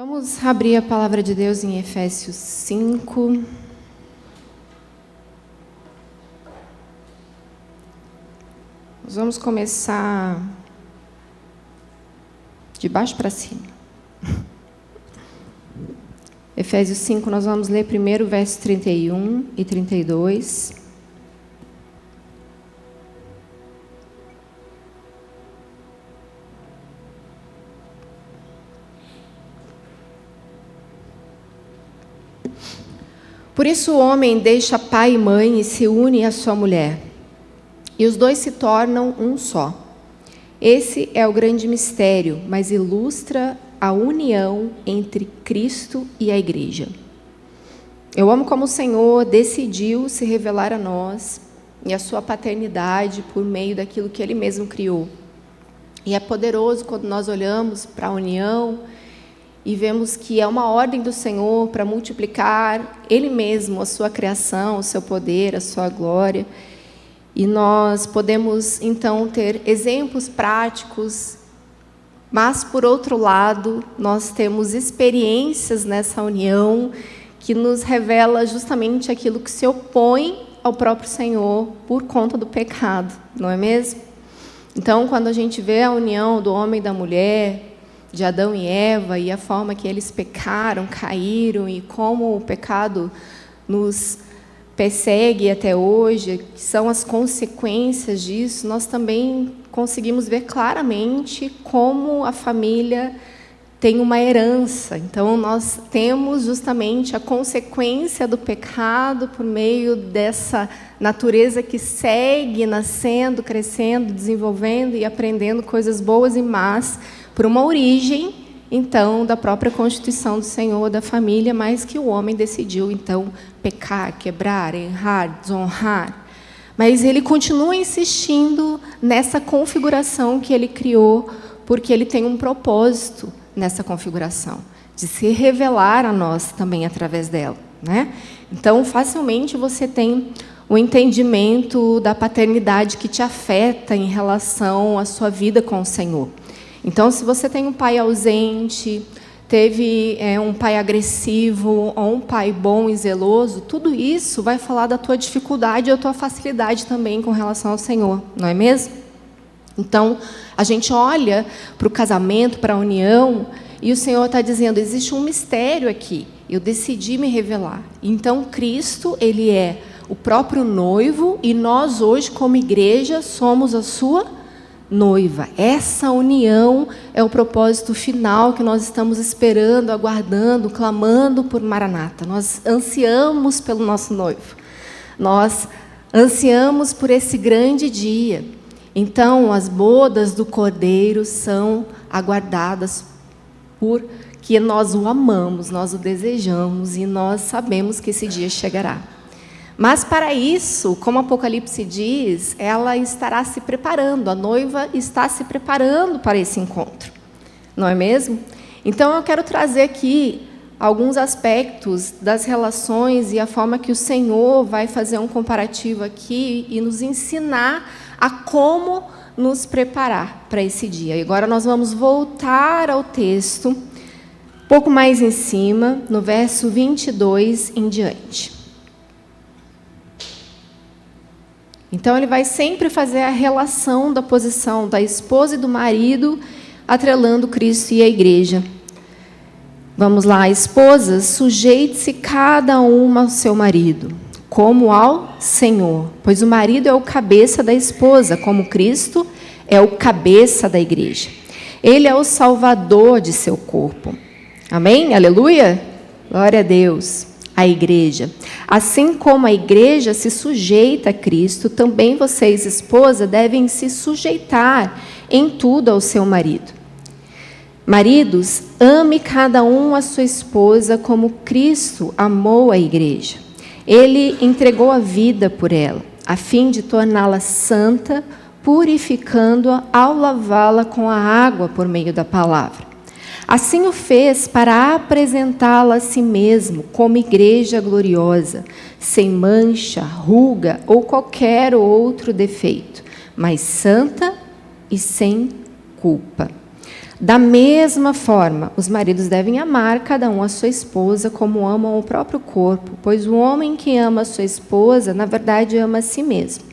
Vamos abrir a palavra de Deus em Efésios 5. Nós vamos começar de baixo para cima. Efésios 5, nós vamos ler primeiro o verso 31 e 32. Por isso o homem deixa pai e mãe e se une à sua mulher, e os dois se tornam um só. Esse é o grande mistério, mas ilustra a união entre Cristo e a igreja. Eu amo como o Senhor decidiu se revelar a nós e a sua paternidade por meio daquilo que Ele mesmo criou. E é poderoso quando nós olhamos para a união e vemos que é uma ordem do Senhor para multiplicar Ele mesmo, a sua criação, o seu poder, a sua glória. E nós podemos, então, ter exemplos práticos, mas, por outro lado, nós temos experiências nessa união que nos revela justamente aquilo que se opõe ao próprio Senhor por conta do pecado, não é mesmo? Então, quando a gente vê a união do homem e da mulher, de Adão e Eva, e a forma que eles pecaram, caíram, e como o pecado nos persegue até hoje, que são as consequências disso, nós também conseguimos ver claramente como a família tem uma herança. Então, nós temos justamente a consequência do pecado por meio dessa natureza que segue nascendo, crescendo, desenvolvendo e aprendendo coisas boas e más, por uma origem, então, da própria constituição do Senhor, da família, mas que o homem decidiu, então, pecar, quebrar, errar, desonrar. Mas ele continua insistindo nessa configuração que ele criou, porque ele tem um propósito nessa configuração, de se revelar a nós também através dela, né? Então, facilmente você tem o entendimento da paternidade que te afeta em relação à sua vida com o Senhor. Então, se você tem um pai ausente, teve um pai agressivo, ou um pai bom e zeloso, tudo isso vai falar da tua dificuldade ou da tua facilidade também com relação ao Senhor, não é mesmo? Então, a gente olha para o casamento, para a união, e o Senhor está dizendo, existe um mistério aqui, eu decidi me revelar. Então, Cristo, Ele é o próprio noivo, e nós hoje, como igreja, somos a sua noiva. Essa união é o propósito final que nós estamos esperando, aguardando, clamando por Maranata. Nós ansiamos pelo nosso noivo. Nós ansiamos por esse grande dia. Então, as bodas do Cordeiro são aguardadas porque nós o amamos, nós o desejamos e nós sabemos que esse dia chegará. Mas, para isso, como Apocalipse diz, ela estará se preparando, a noiva está se preparando para esse encontro, não é mesmo? Então, eu quero trazer aqui alguns aspectos das relações e a forma que o Senhor vai fazer um comparativo aqui e nos ensinar a como nos preparar para esse dia. E agora nós vamos voltar ao texto, um pouco mais em cima, no verso 22 em diante. Então, ele vai sempre fazer a relação da posição da esposa e do marido, atrelando Cristo e a igreja. Vamos lá, esposas, sujeite-se cada uma ao seu marido, como ao Senhor, pois o marido é o cabeça da esposa, como Cristo é o cabeça da igreja. Ele é o salvador de seu corpo. Amém? Aleluia? Glória a Deus. A igreja. Assim como a igreja se sujeita a Cristo, também vocês, esposa, devem se sujeitar em tudo ao seu marido. Maridos, ame cada um a sua esposa como Cristo amou a igreja. Ele entregou a vida por ela, a fim de torná-la santa, purificando-a ao lavá-la com a água por meio da palavra. Assim o fez para apresentá-la a si mesmo como igreja gloriosa, sem mancha, ruga ou qualquer outro defeito, mas santa e sem culpa. Da mesma forma, os maridos devem amar cada um a sua esposa como amam o próprio corpo, pois o homem que ama a sua esposa, na verdade, ama a si mesmo.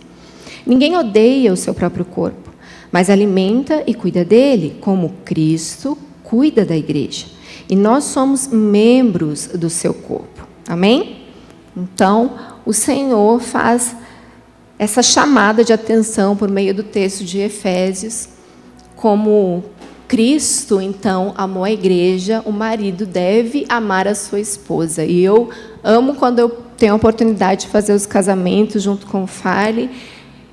Ninguém odeia o seu próprio corpo, mas alimenta e cuida dele, como Cristo cuida da igreja. E nós somos membros do seu corpo. Amém? Então, o Senhor faz essa chamada de atenção por meio do texto de Efésios, como Cristo, então, amou a igreja, o marido deve amar a sua esposa. E eu amo quando eu tenho a oportunidade de fazer os casamentos junto com o Fale.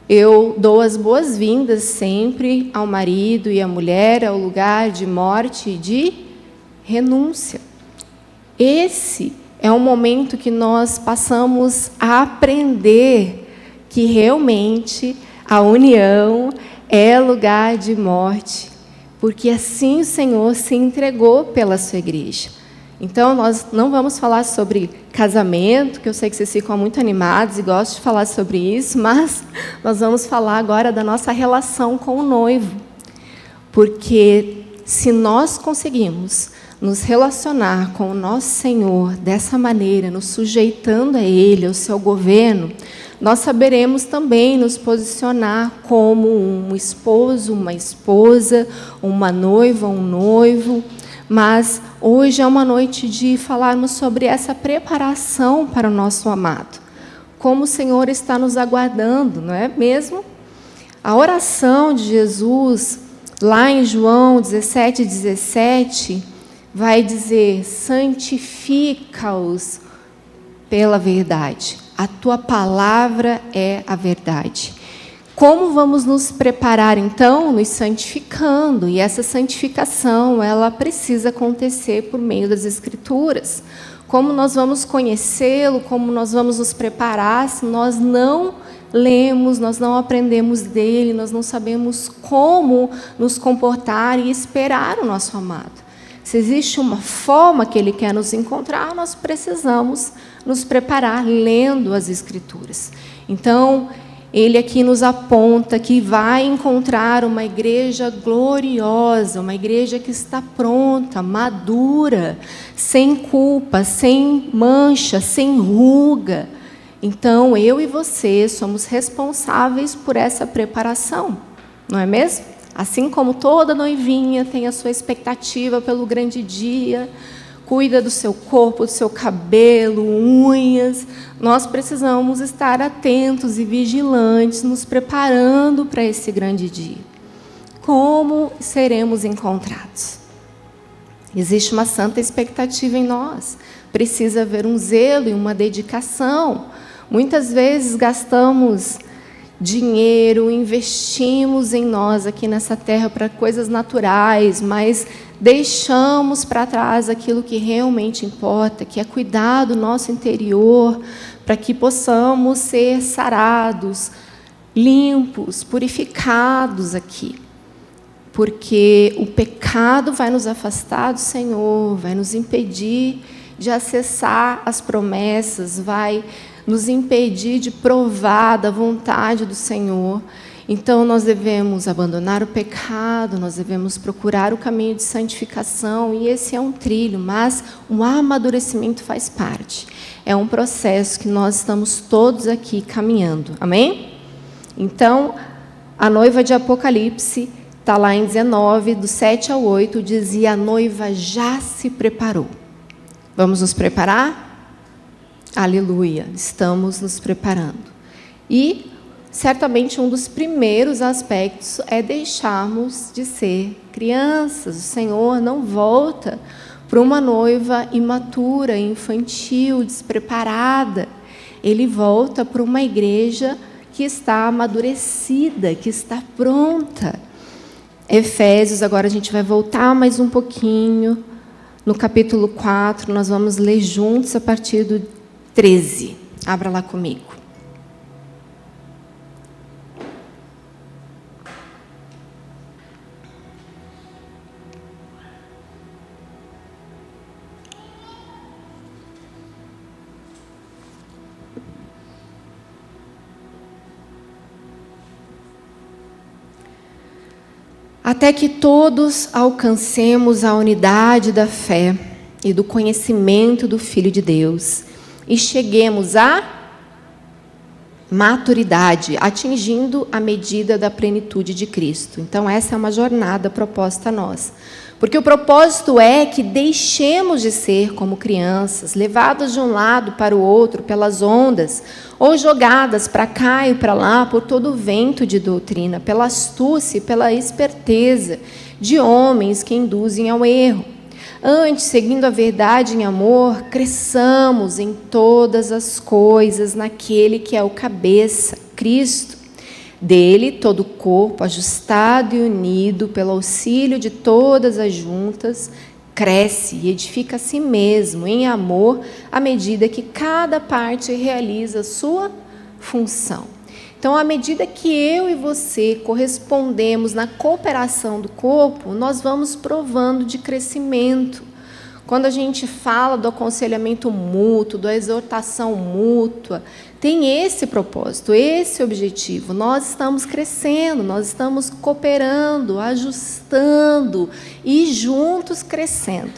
Eu dou as boas-vindas sempre ao marido e à mulher, ao lugar de morte e de renúncia. Esse é um momento que nós passamos a aprender que realmente a união é lugar de morte, porque assim o Senhor se entregou pela sua igreja. Então, nós não vamos falar sobre casamento, que eu sei que vocês ficam muito animados e gostam de falar sobre isso, mas nós vamos falar agora da nossa relação com o noivo. Porque se nós conseguimos nos relacionar com o nosso Senhor dessa maneira, nos sujeitando a Ele, ao seu governo, nós saberemos também nos posicionar como um esposo, uma esposa, uma noiva, um noivo. Mas hoje é uma noite de falarmos sobre essa preparação para o nosso amado. Como o Senhor está nos aguardando, não é mesmo? A oração de Jesus, lá em João 17:17, vai dizer: santifica-os pela verdade. A tua palavra é a verdade. Como vamos nos preparar, então? Nos santificando. E essa santificação, ela precisa acontecer por meio das Escrituras. Como nós vamos conhecê-lo, como nós vamos nos preparar, se nós não lemos, nós não aprendemos dele, nós não sabemos como nos comportar e esperar o nosso amado. Se existe uma forma que ele quer nos encontrar, nós precisamos nos preparar lendo as Escrituras. Então, ele aqui nos aponta que vai encontrar uma igreja gloriosa, uma igreja que está pronta, madura, sem culpa, sem mancha, sem ruga. Então, eu e você somos responsáveis por essa preparação, não é mesmo? Assim como toda noivinha tem a sua expectativa pelo grande dia, cuida do seu corpo, do seu cabelo, unhas, nós precisamos estar atentos e vigilantes, nos preparando para esse grande dia. Como seremos encontrados? Existe uma santa expectativa em nós. Precisa haver um zelo e uma dedicação. Muitas vezes gastamos dinheiro, investimos em nós aqui nessa terra para coisas naturais, mas deixamos para trás aquilo que realmente importa, que é cuidar do nosso interior, para que possamos ser sarados, limpos, purificados aqui. Porque o pecado vai nos afastar do Senhor, vai nos impedir de acessar as promessas, vai nos impedir de provar da vontade do Senhor. Então, nós devemos abandonar o pecado, nós devemos procurar o caminho de santificação, e esse é um trilho, mas o amadurecimento faz parte. É um processo que nós estamos todos aqui caminhando. Amém? Então, a noiva de Apocalipse está lá em 19, do 7 ao 8, dizia: a noiva já se preparou. Vamos nos preparar? Aleluia, estamos nos preparando. E, certamente, um dos primeiros aspectos é deixarmos de ser crianças. O Senhor não volta para uma noiva imatura, infantil, despreparada. Ele volta para uma igreja que está amadurecida, que está pronta. Efésios, agora a gente vai voltar mais um pouquinho. No capítulo 4, nós vamos ler juntos a partir do 13. Abra lá comigo. até que todos alcancemos a unidade da fé e do conhecimento do Filho de Deus e cheguemos à maturidade, atingindo a medida da plenitude de Cristo. Então, essa é uma jornada proposta a nós. Porque o propósito é que deixemos de ser como crianças, levadas de um lado para o outro pelas ondas, ou jogadas para cá e para lá por todo o vento de doutrina, pela astúcia e pela esperteza de homens que induzem ao erro. Antes, seguindo a verdade em amor, cresçamos em todas as coisas naquele que é o cabeça, Cristo. Dele, todo o corpo, ajustado e unido pelo auxílio de todas as juntas, cresce e edifica a si mesmo em amor à medida que cada parte realiza a sua função. Então, à medida que eu e você correspondemos na cooperação do corpo, nós vamos provando de crescimento. Quando a gente fala do aconselhamento mútuo, da exortação mútua, tem esse propósito, esse objetivo. Nós estamos crescendo, nós estamos cooperando, ajustando e juntos crescendo.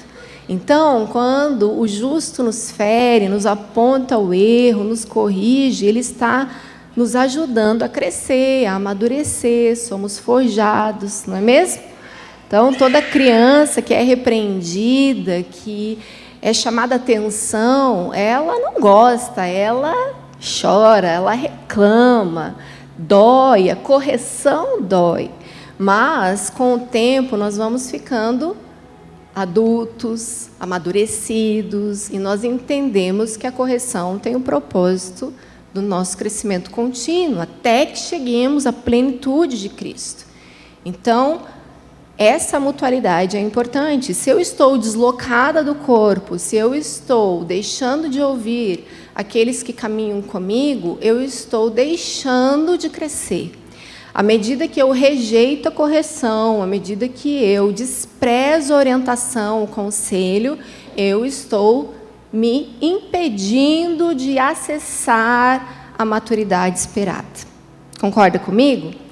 Então, quando o justo nos fere, nos aponta o erro, nos corrige, ele está nos ajudando a crescer, a amadurecer, somos forjados, não é mesmo? Então, toda criança que é repreendida, que é chamada atenção, ela não gosta, ela chora, ela reclama, dói, a correção dói. Mas, com o tempo, nós vamos ficando adultos, amadurecidos, e nós entendemos que a correção tem o propósito do nosso crescimento contínuo, até que cheguemos à plenitude de Cristo. Então, essa mutualidade é importante. Se eu estou deslocada do corpo, se eu estou deixando de ouvir aqueles que caminham comigo, eu estou deixando de crescer. À medida que eu rejeito a correção, à medida que eu desprezo a orientação, o conselho, eu estou me impedindo de acessar a maturidade esperada. Concorda comigo?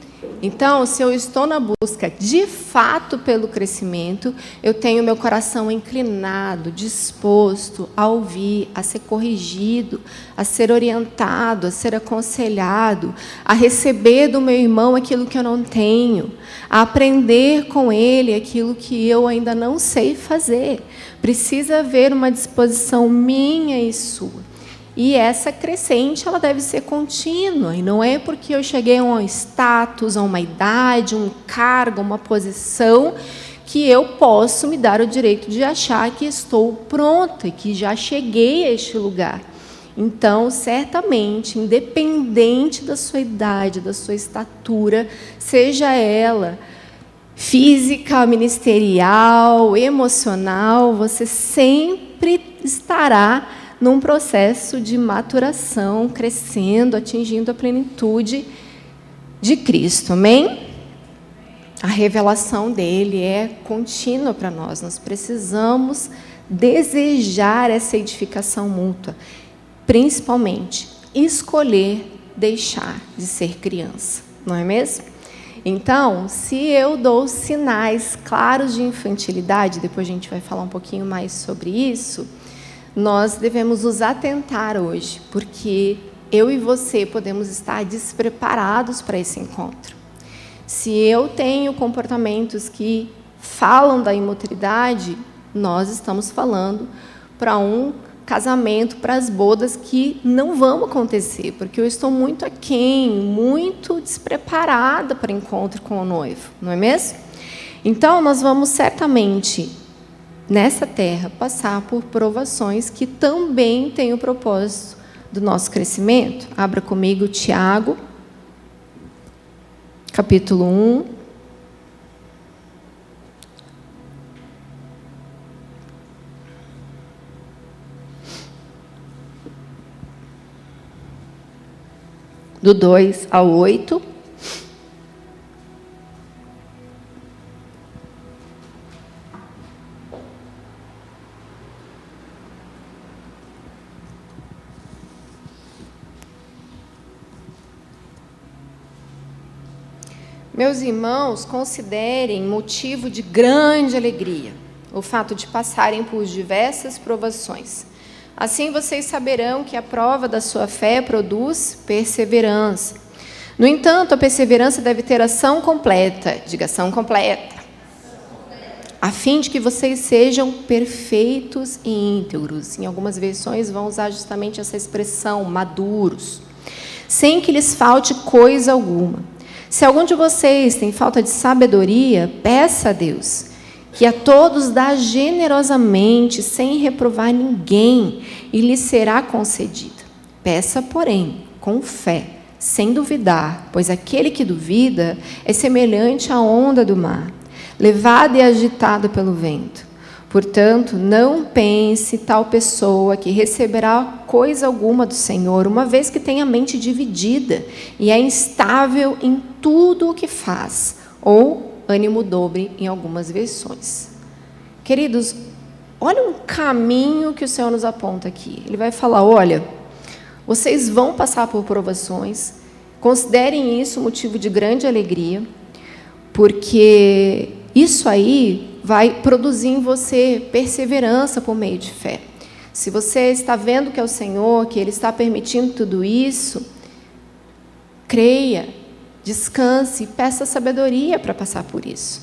Então, se eu estou na busca de fato pelo crescimento, eu tenho meu coração inclinado, disposto a ouvir, a ser corrigido, a ser orientado, a ser aconselhado, a receber do meu irmão aquilo que eu não tenho, a aprender com ele aquilo que eu ainda não sei fazer. Precisa haver uma disposição minha e sua. E essa crescente, ela deve ser contínua, e não é porque eu cheguei a um status, a uma idade, um cargo, uma posição, que eu posso me dar o direito de achar que estou pronta, que já cheguei a este lugar. Então, certamente, independente da sua idade, da sua estatura, seja ela física, ministerial, emocional, você sempre estará num processo de maturação, crescendo, atingindo a plenitude de Cristo. Amém? A revelação dele é contínua para nós. Nós precisamos desejar essa edificação mútua. Principalmente, escolher deixar de ser criança. Não é mesmo? Então, se eu dou sinais claros de infantilidade, depois a gente vai falar um pouquinho mais sobre isso, nós devemos nos atentar hoje, porque eu e você podemos estar despreparados para esse encontro. Se eu tenho comportamentos que falam da imaturidade, nós estamos falando para um casamento, para as bodas que não vão acontecer, porque eu estou muito aquém, muito despreparada para o encontro com o noivo, não é mesmo? Então, nós vamos certamente nessa terra, passar por provações que também têm o propósito do nosso crescimento. Abra comigo Tiago, capítulo 1. Do 2 ao 8. Meus irmãos, considerem motivo de grande alegria o fato de passarem por diversas provações. Assim vocês saberão que a prova da sua fé produz perseverança. No entanto, a perseverança deve ter ação completa, diga ação completa, a fim de que vocês sejam perfeitos e íntegros. Em algumas versões vão usar justamente essa expressão, maduros, sem que lhes falte coisa alguma. Se algum de vocês tem falta de sabedoria, peça a Deus, que a todos dá generosamente, sem reprovar ninguém, e lhe será concedida. Peça, porém, com fé, sem duvidar, pois aquele que duvida é semelhante à onda do mar, levado e agitado pelo vento. Portanto, não pense tal pessoa que receberá coisa alguma do Senhor, uma vez que tem a mente dividida e é instável em tudo o que faz, ou ânimo dobre em algumas versões. Queridos, olha um caminho que o Senhor nos aponta aqui. Ele vai falar, olha, vocês vão passar por provações, considerem isso motivo de grande alegria, porque isso aí vai produzir em você perseverança por meio de fé. Se você está vendo que é o Senhor, que Ele está permitindo tudo isso, creia, descanse, peça sabedoria para passar por isso.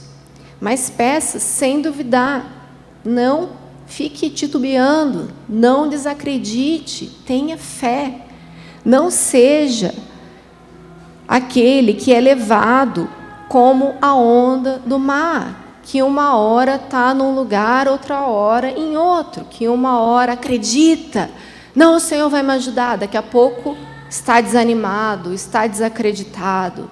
Mas peça sem duvidar, não fique titubeando, não desacredite, tenha fé. Não seja aquele que é levado como a onda do mar, que uma hora está num lugar, outra hora em outro, que uma hora acredita, não, o Senhor vai me ajudar, daqui a pouco está desanimado, está desacreditado.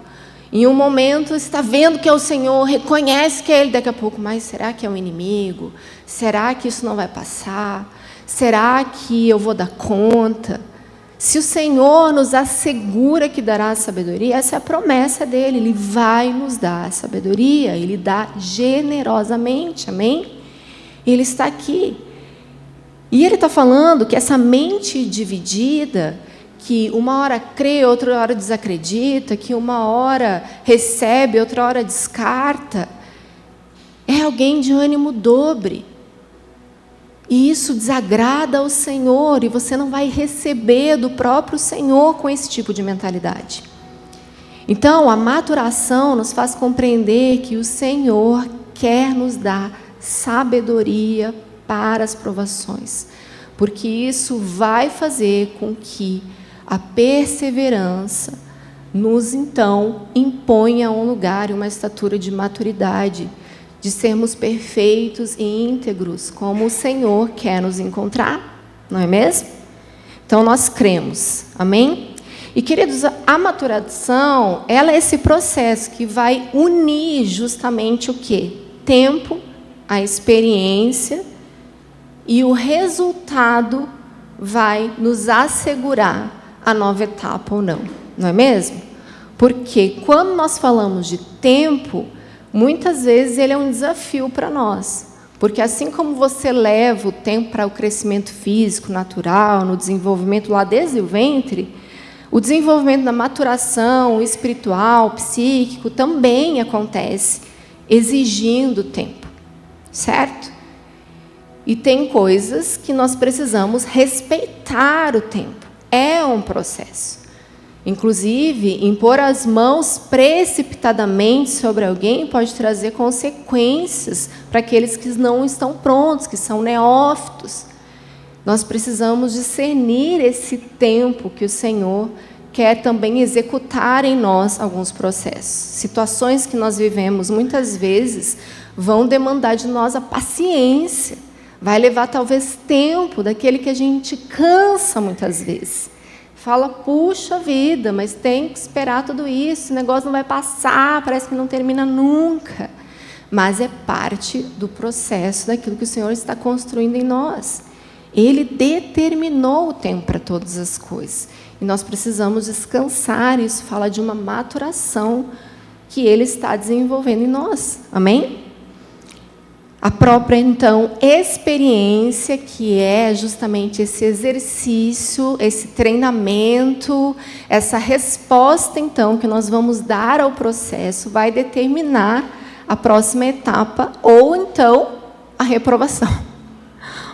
Em um momento está vendo que é o Senhor, reconhece que é Ele, daqui a pouco, mas será que é um inimigo? Será que isso não vai passar? Será que eu vou dar conta? Se o Senhor nos assegura que dará sabedoria, essa é a promessa dEle, Ele vai nos dar sabedoria, Ele dá generosamente, amém? Ele está aqui. E Ele está falando que essa mente dividida, que uma hora crê, outra hora desacredita, que uma hora recebe, outra hora descarta, é alguém de ânimo dobre. E isso desagrada ao Senhor, e você não vai receber do próprio Senhor com esse tipo de mentalidade. Então, a maturação nos faz compreender que o Senhor quer nos dar sabedoria para as provações, porque isso vai fazer com que a perseverança nos, então, imponha um lugar e uma estatura de maturidade, de sermos perfeitos e íntegros, como o Senhor quer nos encontrar, não é mesmo? Então, nós cremos, amém? E, queridos, a maturação, ela é esse processo que vai unir justamente o quê? Tempo, a experiência, e o resultado vai nos assegurar a nova etapa ou não, não é mesmo? Porque quando nós falamos de tempo, muitas vezes ele é um desafio para nós, porque assim como você leva o tempo para o crescimento físico, natural, no desenvolvimento lá desde o ventre, o desenvolvimento da maturação espiritual, psíquico, também acontece, exigindo tempo, certo? E tem coisas que nós precisamos respeitar o tempo, é um processo. Inclusive, impor as mãos precipitadamente sobre alguém pode trazer consequências para aqueles que não estão prontos, que são neófitos. Nós precisamos discernir esse tempo que o Senhor quer também executar em nós alguns processos. Situações que nós vivemos, muitas vezes, vão demandar de nós a paciência. Vai levar, talvez, tempo daquele que a gente cansa muitas vezes. Fala, puxa vida, mas tem que esperar tudo isso, o negócio não vai passar, parece que não termina nunca. Mas é parte do processo daquilo que o Senhor está construindo em nós. Ele determinou o tempo para todas as coisas. E nós precisamos descansar, isso fala de uma maturação que Ele está desenvolvendo em nós. Amém? a própria, então, experiência, que é justamente esse exercício, esse treinamento, essa resposta, então, que nós vamos dar ao processo, vai determinar a próxima etapa, ou, então, a reprovação.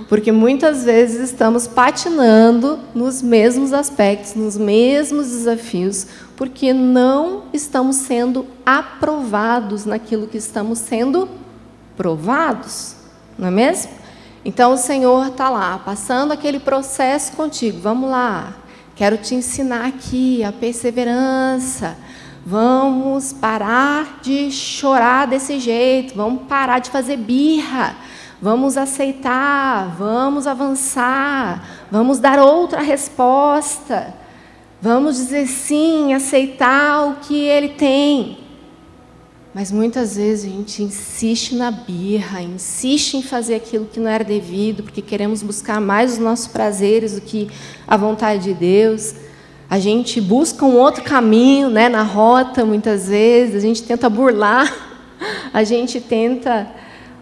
Porque muitas vezes estamos patinando nos mesmos aspectos, nos mesmos desafios, porque não estamos sendo aprovados naquilo que estamos sendo provados, não é mesmo? Então o Senhor está lá, passando aquele processo contigo. Vamos lá, quero te ensinar aqui a perseverança. Vamos parar de chorar desse jeito, vamos parar de fazer birra, vamos aceitar, vamos avançar, vamos dar outra resposta, vamos dizer sim, aceitar o que Ele tem. Mas muitas vezes a gente insiste na birra, insiste em fazer aquilo que não era devido, porque queremos buscar mais os nossos prazeres do que a vontade de Deus. A gente busca um outro caminho, né, na rota, muitas vezes. A gente tenta burlar, a gente tenta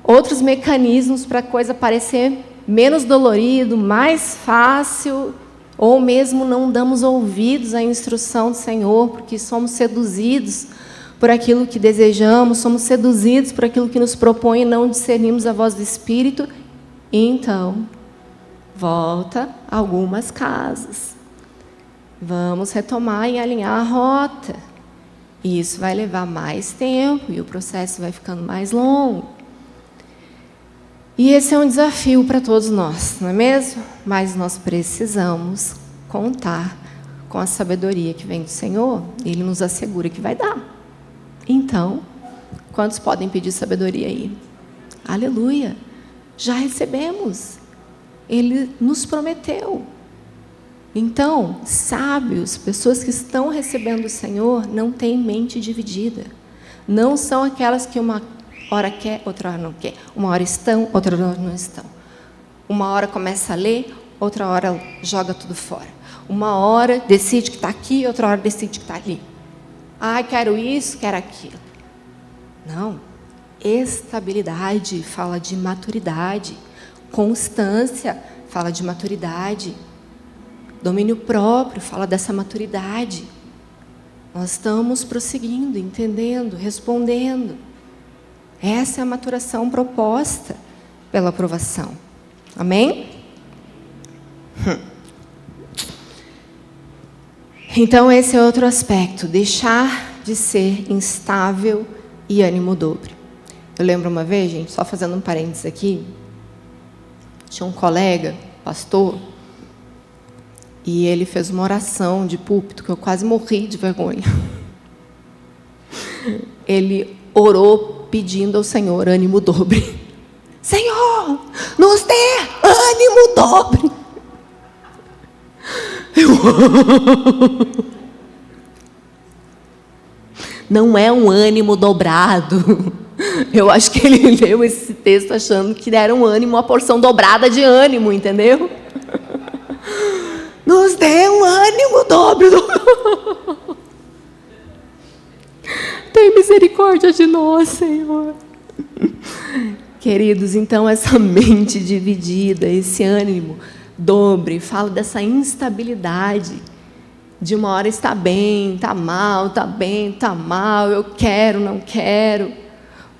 outros mecanismos para a coisa parecer menos dolorido, mais fácil, ou mesmo não damos ouvidos à instrução do Senhor, porque somos seduzidos por aquilo que desejamos, somos seduzidos por aquilo que nos propõe e não discernimos a voz do Espírito. E então, volta algumas casas. Vamos retomar e alinhar a rota. E isso vai levar mais tempo e o processo vai ficando mais longo. E esse é um desafio para todos nós, não é mesmo? Mas nós precisamos contar com a sabedoria que vem do Senhor. Ele nos assegura que vai dar. Então, quantos podem pedir sabedoria aí? Aleluia! Já recebemos. Ele nos prometeu. Então, sábios, pessoas que estão recebendo o Senhor, não têm mente dividida. Não são aquelas que uma hora quer, outra hora não quer. Uma hora estão, outra hora não estão. Uma hora começa a ler, outra hora joga tudo fora. Uma hora decide que está aqui, outra hora decide que está ali. Ah, quero isso, quero aquilo. Não. Estabilidade fala de maturidade. Constância fala de maturidade. Domínio próprio fala dessa maturidade. Nós estamos prosseguindo, entendendo, respondendo. Essa é a maturação proposta pela aprovação. Amém? Então, esse é outro aspecto, deixar de ser instável e ânimo dobre. Eu lembro uma vez, gente, só fazendo um parênteses aqui, tinha um colega, pastor, e ele fez uma oração de púlpito, que eu quase morri de vergonha. Ele orou pedindo ao Senhor ânimo dobre. Senhor, nos dê ânimo dobre. Não é um ânimo dobrado. Eu acho que ele leu esse texto achando que era um ânimo, uma porção dobrada de ânimo, entendeu? Nos dê um ânimo dobre. Tem misericórdia de nós, Senhor. Queridos, então essa mente dividida, esse ânimo dobre, fala dessa instabilidade, de uma hora está bem, está mal, está bem, está mal, eu quero, não quero,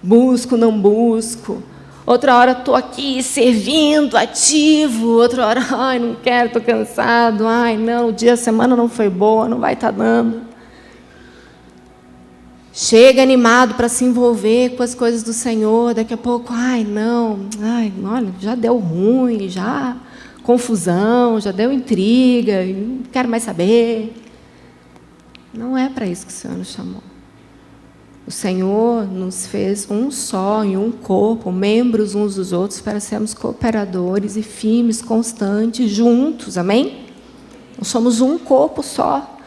busco, não busco. Outra hora estou aqui servindo, ativo, outra hora, ai, não quero, estou cansado, ai, não, o dia, a semana não foi boa, não vai estar dando. Chega animado para se envolver com as coisas do Senhor, daqui a pouco, ai, olha, já deu ruim, já confusão, já deu intriga, não quero mais saber. Não é para isso que o Senhor nos chamou. O Senhor nos fez um só, em um corpo, membros uns dos outros, para sermos cooperadores e firmes, constantes, juntos, amém? Nós somos um corpo só.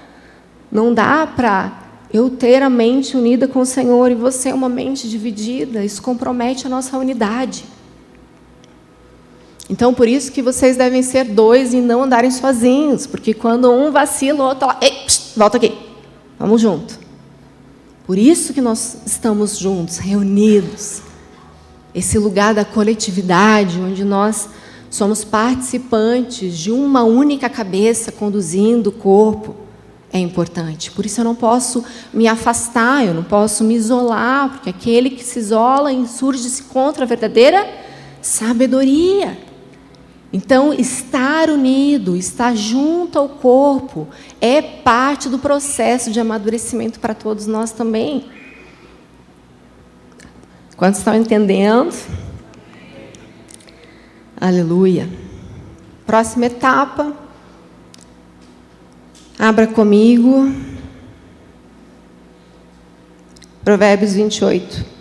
Não dá para eu ter a mente unida com o Senhor e você uma mente dividida. Isso compromete a nossa unidade. Então, por isso que vocês devem ser dois e não andarem sozinhos, porque quando um vacila, o outro está lá, ei, volta aqui, vamos junto. Por isso que nós estamos juntos, reunidos, esse lugar da coletividade, onde nós somos participantes de uma única cabeça conduzindo o corpo, é importante. Por isso eu não posso me afastar, eu não posso me isolar, porque aquele que se isola insurge-se contra a verdadeira sabedoria. Então, estar unido, estar junto ao corpo, é parte do processo de amadurecimento para todos nós também. Quantos estão entendendo? Aleluia. Próxima etapa. Abra comigo. Provérbios 28.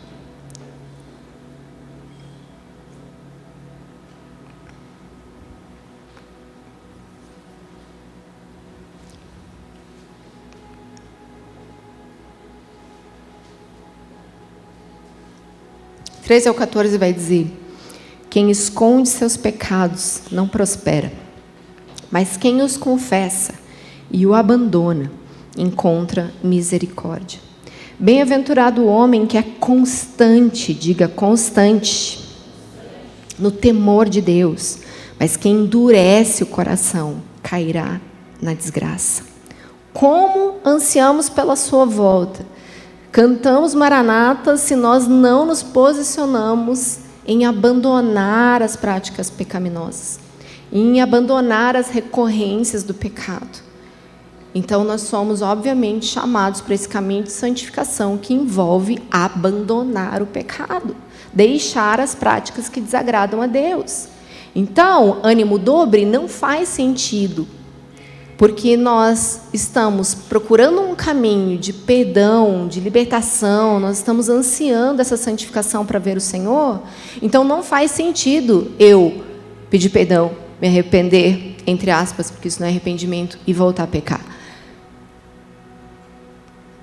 Do 13 ao 14 vai dizer: quem esconde seus pecados não prospera, mas quem os confessa e o abandona encontra misericórdia. Bem-aventurado o homem que é constante, diga constante, no temor de Deus, mas quem endurece o coração cairá na desgraça. Como ansiamos pela sua volta, cantamos maranatas se nós não nos posicionamos em abandonar as práticas pecaminosas, em abandonar as recorrências do pecado. Então, nós somos, obviamente, chamados para esse caminho de santificação que envolve abandonar o pecado, deixar as práticas que desagradam a Deus. Então, ânimo dobre não faz sentido, porque nós estamos procurando um caminho de perdão, de libertação, nós estamos ansiando essa santificação para ver o Senhor, então não faz sentido eu pedir perdão, me arrepender, entre aspas, porque isso não é arrependimento, e voltar a pecar.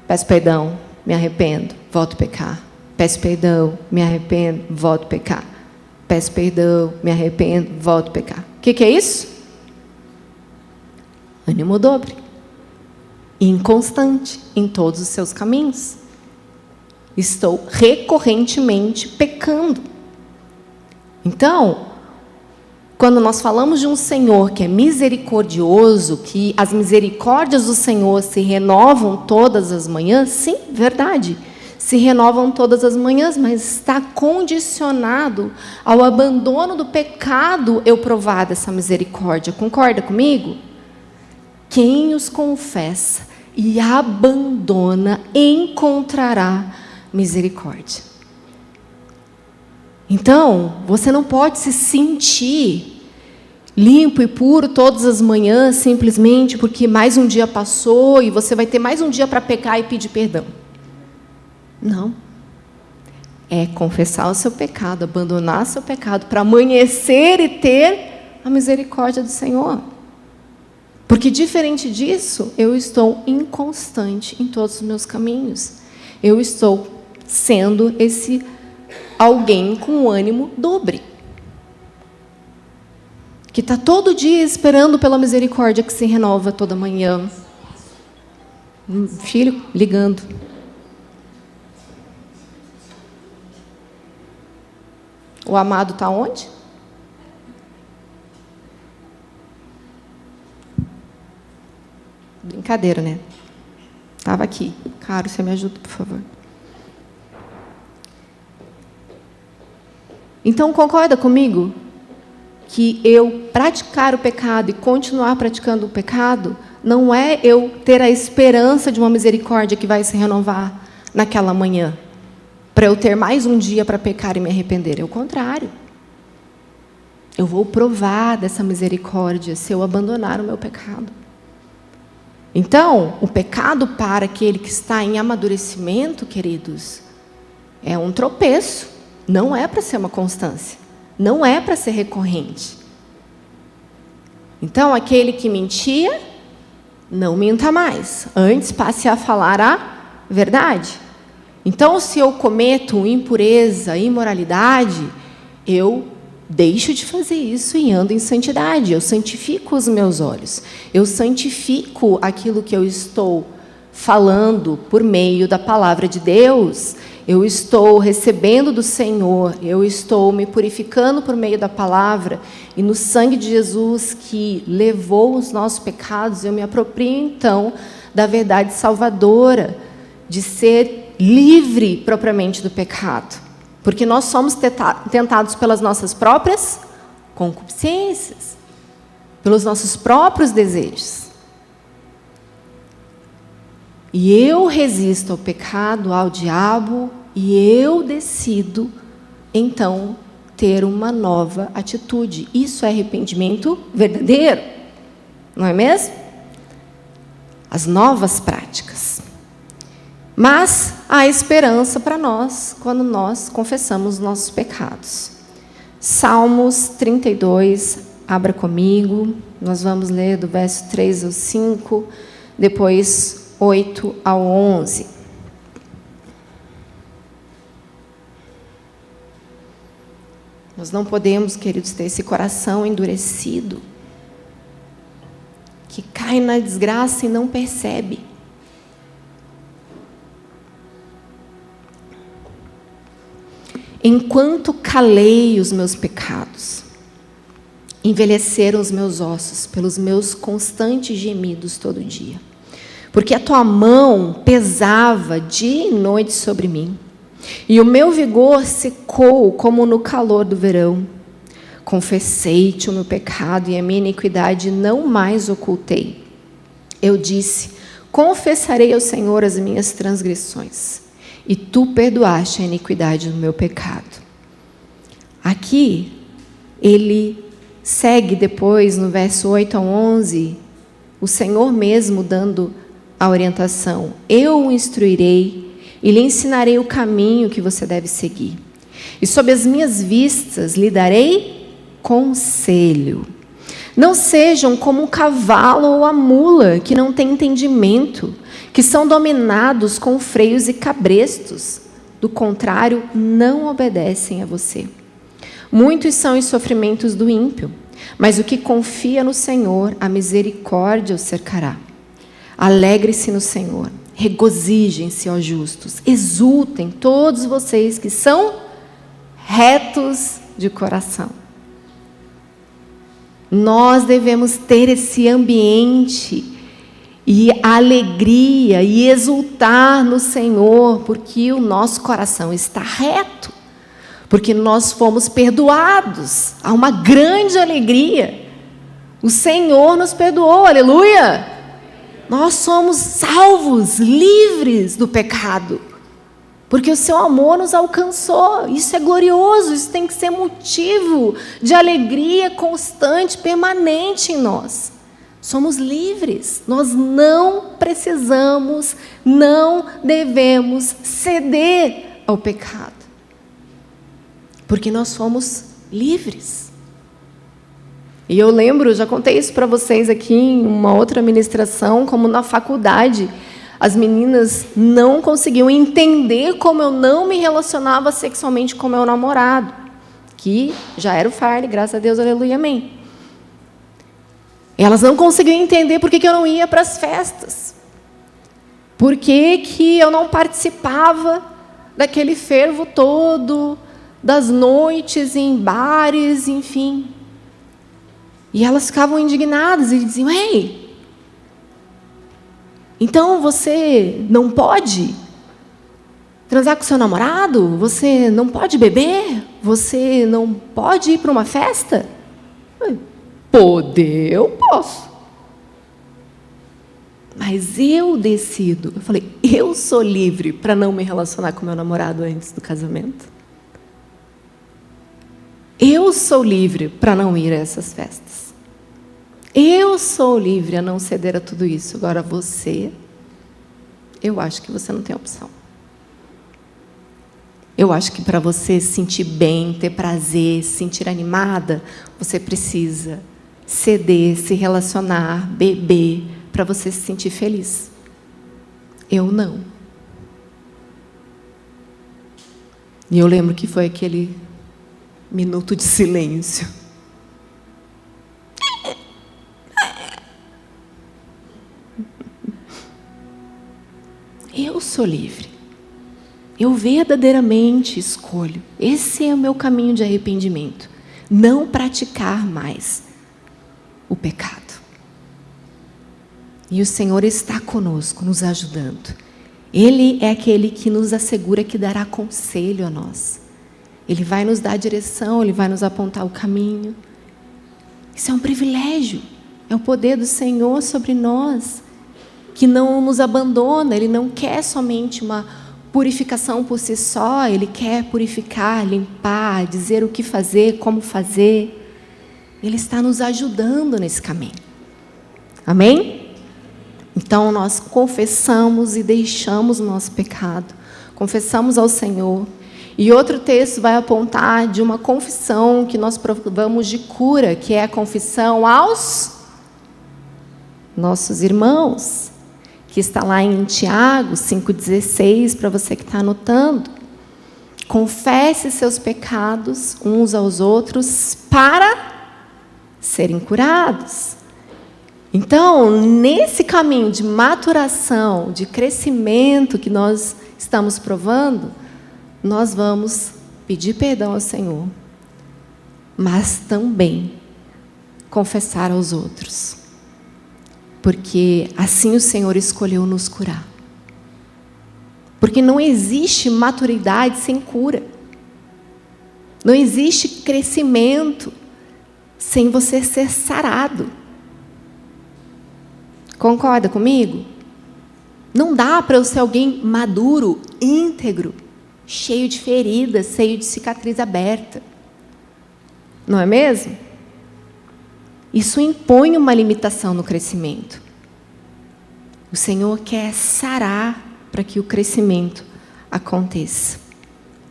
Peço perdão, me arrependo, volto a pecar. Peço perdão, me arrependo, volto a pecar. Peço perdão, me arrependo, volto a pecar. O que é isso? Ânimo dobre, inconstante em todos os seus caminhos. Estou recorrentemente pecando. Então, quando nós falamos de um Senhor que é misericordioso, que as misericórdias do Senhor se renovam todas as manhãs, sim, verdade, se renovam todas as manhãs, mas está condicionado ao abandono do pecado eu provar dessa misericórdia. Concorda comigo? Quem os confessa e abandona encontrará misericórdia. Então, você não pode se sentir limpo e puro todas as manhãs simplesmente porque mais um dia passou e você vai ter mais um dia para pecar e pedir perdão. Não. É confessar o seu pecado, abandonar o seu pecado para amanhecer e ter a misericórdia do Senhor. Porque, diferente disso, eu estou inconstante em todos os meus caminhos. Eu estou sendo esse alguém com ânimo dobre, que está todo dia esperando pela misericórdia que se renova toda manhã. Filho ligando. O amado está onde? Brincadeira, né? Estava aqui. Caro, você me ajuda, por favor. Então, concorda comigo que eu praticar o pecado e continuar praticando o pecado não é eu ter a esperança de uma misericórdia que vai se renovar naquela manhã, para eu ter mais um dia para pecar e me arrepender. É o contrário. Eu vou provar dessa misericórdia se eu abandonar o meu pecado. Então, o pecado para aquele que está em amadurecimento, queridos, é um tropeço. Não é para ser uma constância. Não é para ser recorrente. Então, aquele que mentia, não minta mais. Antes, passe a falar a verdade. Então, se eu cometo impureza, imoralidade, eu deixo de fazer isso e ando em santidade. Eu santifico os meus olhos. Eu santifico aquilo que eu estou falando por meio da palavra de Deus. eu estou recebendo do Senhor, eu estou me purificando por meio da palavra, e no sangue de Jesus que levou os nossos pecados, eu me aproprio então da verdade salvadora, de ser livre propriamente do pecado. Porque nós somos tentados pelas nossas próprias concupiscências, pelos nossos próprios desejos. E eu resisto ao pecado, ao diabo, e eu decido, então, ter uma nova atitude. Isso é arrependimento verdadeiro, não é mesmo? As novas práticas. Mas há esperança para nós quando nós confessamos nossos pecados. Salmos 32, abra comigo. Nós vamos ler do verso 3 ao 5, depois 8 ao 11. Nós não podemos, queridos, ter esse coração endurecido, que cai na desgraça e não percebe. Enquanto calei os meus pecados, envelheceram os meus ossos pelos meus constantes gemidos todo dia. Porque a tua mão pesava dia e noite sobre mim, e o meu vigor secou como no calor do verão. Confessei-te o meu pecado e a minha iniquidade não mais ocultei. Eu disse, confessarei ao Senhor as minhas transgressões, e tu perdoaste a iniquidade do meu pecado. Aqui, ele segue depois, no verso 8 ao 11, o Senhor mesmo dando a orientação. Eu o instruirei e lhe ensinarei o caminho que você deve seguir. E sob as minhas vistas lhe darei conselho. Não sejam como o cavalo ou a mula, que não têm entendimento, que são dominados com freios e cabrestos. Do contrário, não obedecem a você. Muitos são os sofrimentos do ímpio, mas o que confia no Senhor, a misericórdia o cercará. Alegre-se no Senhor, regozijem-se, ó justos, exultem todos vocês que são retos de coração. Nós devemos ter esse ambiente e alegria e exultar no Senhor, porque o nosso coração está reto, porque nós fomos perdoados. Há uma grande alegria. O Senhor nos perdoou, aleluia! Nós somos salvos, livres do pecado, porque o seu amor nos alcançou. Isso é glorioso, isso tem que ser motivo de alegria constante, permanente em nós. Somos livres, nós não precisamos, não devemos ceder ao pecado, porque nós somos livres. E eu lembro, já contei isso para vocês aqui em uma outra ministração, como na faculdade, as meninas não conseguiam entender como eu não me relacionava sexualmente com meu namorado, que já era o Farley, graças a Deus, aleluia, amém. Elas não conseguiam entender por que eu não ia para as festas, por que eu não participava daquele fervo todo, das noites em bares, enfim. E elas ficavam indignadas e diziam, ei, então você não pode transar com seu namorado? Você não pode beber? Você não pode ir para uma festa? Poder, eu posso. Mas eu decido. Eu falei, eu sou livre para não me relacionar com meu namorado antes do casamento. Eu sou livre para não ir a essas festas. Eu sou livre a não ceder a tudo isso. Agora você, eu acho que você não tem opção. Eu acho que para você se sentir bem, ter prazer, se sentir animada, você precisa ceder, se relacionar, beber, para você se sentir feliz. Eu não. E eu lembro que foi aquele minuto de silêncio. Eu sou livre. eu verdadeiramente escolho. Esse é o meu caminho de arrependimento. Não praticar mais o pecado. E o Senhor está conosco, nos ajudando. Ele é aquele que nos assegura que dará conselho a nós. Ele vai nos dar a direção, Ele vai nos apontar o caminho. Isso é um privilégio. É o poder do Senhor sobre nós, que não nos abandona. Ele não quer somente uma purificação por si só. Ele quer purificar, limpar, dizer o que fazer, como fazer. Ele está nos ajudando nesse caminho. Amém? Então, nós confessamos e deixamos o nosso pecado. Confessamos ao Senhor. E outro texto vai apontar de uma confissão que nós provamos de cura, que é a confissão aos nossos irmãos, que está lá em Tiago 5,16, para você que está anotando. Confesse seus pecados uns aos outros para serem curados. Então, nesse caminho de maturação, de crescimento que nós estamos provando, nós vamos pedir perdão ao Senhor, mas também confessar aos outros, porque assim o Senhor escolheu nos curar. Porque não existe maturidade sem cura, não existe crescimento sem você ser sarado. Concorda comigo? Não dá para eu ser alguém maduro, íntegro, cheio de feridas, cheio de cicatriz aberta. Não é mesmo? Isso impõe uma limitação no crescimento. O Senhor quer sarar para que o crescimento aconteça.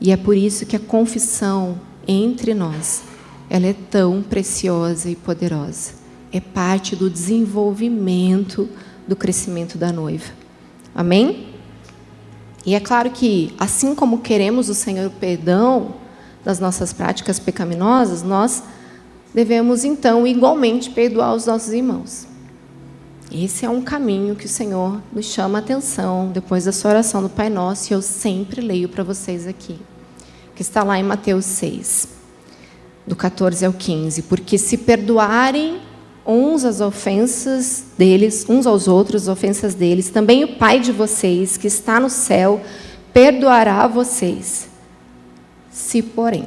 E é por isso que a confissão entre nós, ela é tão preciosa e poderosa. É parte do desenvolvimento do crescimento da noiva. Amém? E é claro que, assim como queremos o Senhor o perdão das nossas práticas pecaminosas, nós devemos, então, igualmente perdoar os nossos irmãos. Esse é um caminho que o Senhor nos chama a atenção depois da sua oração do Pai Nosso, e eu sempre leio para vocês aqui, que está lá em Mateus 6, do 14 ao 15. Porque se perdoarem uns as ofensas deles, uns aos outros as ofensas deles, também o Pai de vocês, que está no céu, perdoará a vocês. Se, porém...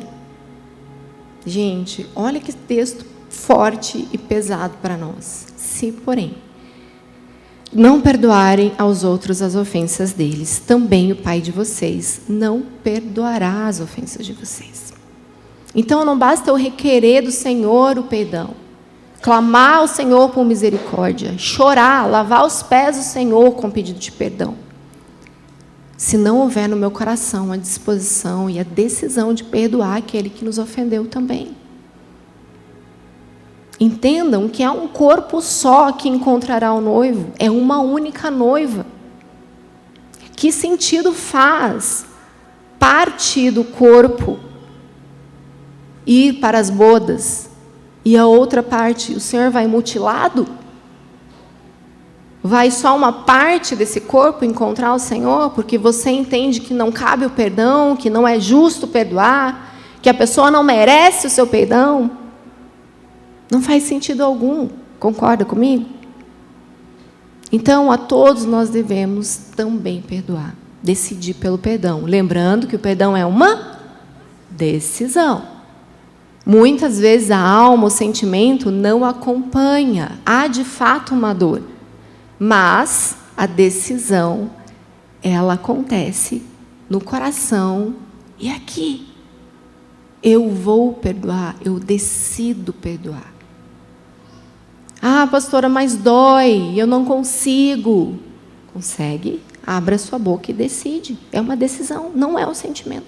Gente, olha que texto forte e pesado para nós. Se, porém, não perdoarem aos outros as ofensas deles, também o Pai de vocês não perdoará as ofensas de vocês. Então, não basta eu requerer do Senhor o perdão, clamar ao Senhor por misericórdia, chorar, lavar os pés do Senhor com pedido de perdão. Se não houver no meu coração a disposição e a decisão de perdoar aquele que nos ofendeu também. Entendam que é um corpo só que encontrará o noivo, é uma única noiva. Que sentido faz parte do corpo ir para as bodas e a outra parte, o Senhor vai mutilado? Vai só uma parte desse corpo encontrar o Senhor, porque você entende que não cabe o perdão, que não é justo perdoar, que a pessoa não merece o seu perdão? Não faz sentido algum. Concorda comigo? Então, a todos nós devemos também perdoar, decidir pelo perdão. Lembrando que o perdão é uma decisão. Muitas vezes a alma, o sentimento não acompanha. Há de fato uma dor. Mas a decisão, ela acontece no coração e aqui. Eu vou perdoar, eu decido perdoar. Ah, pastora, mas dói, eu não consigo. Consegue? Abra sua boca e decide. É uma decisão, não é um sentimento.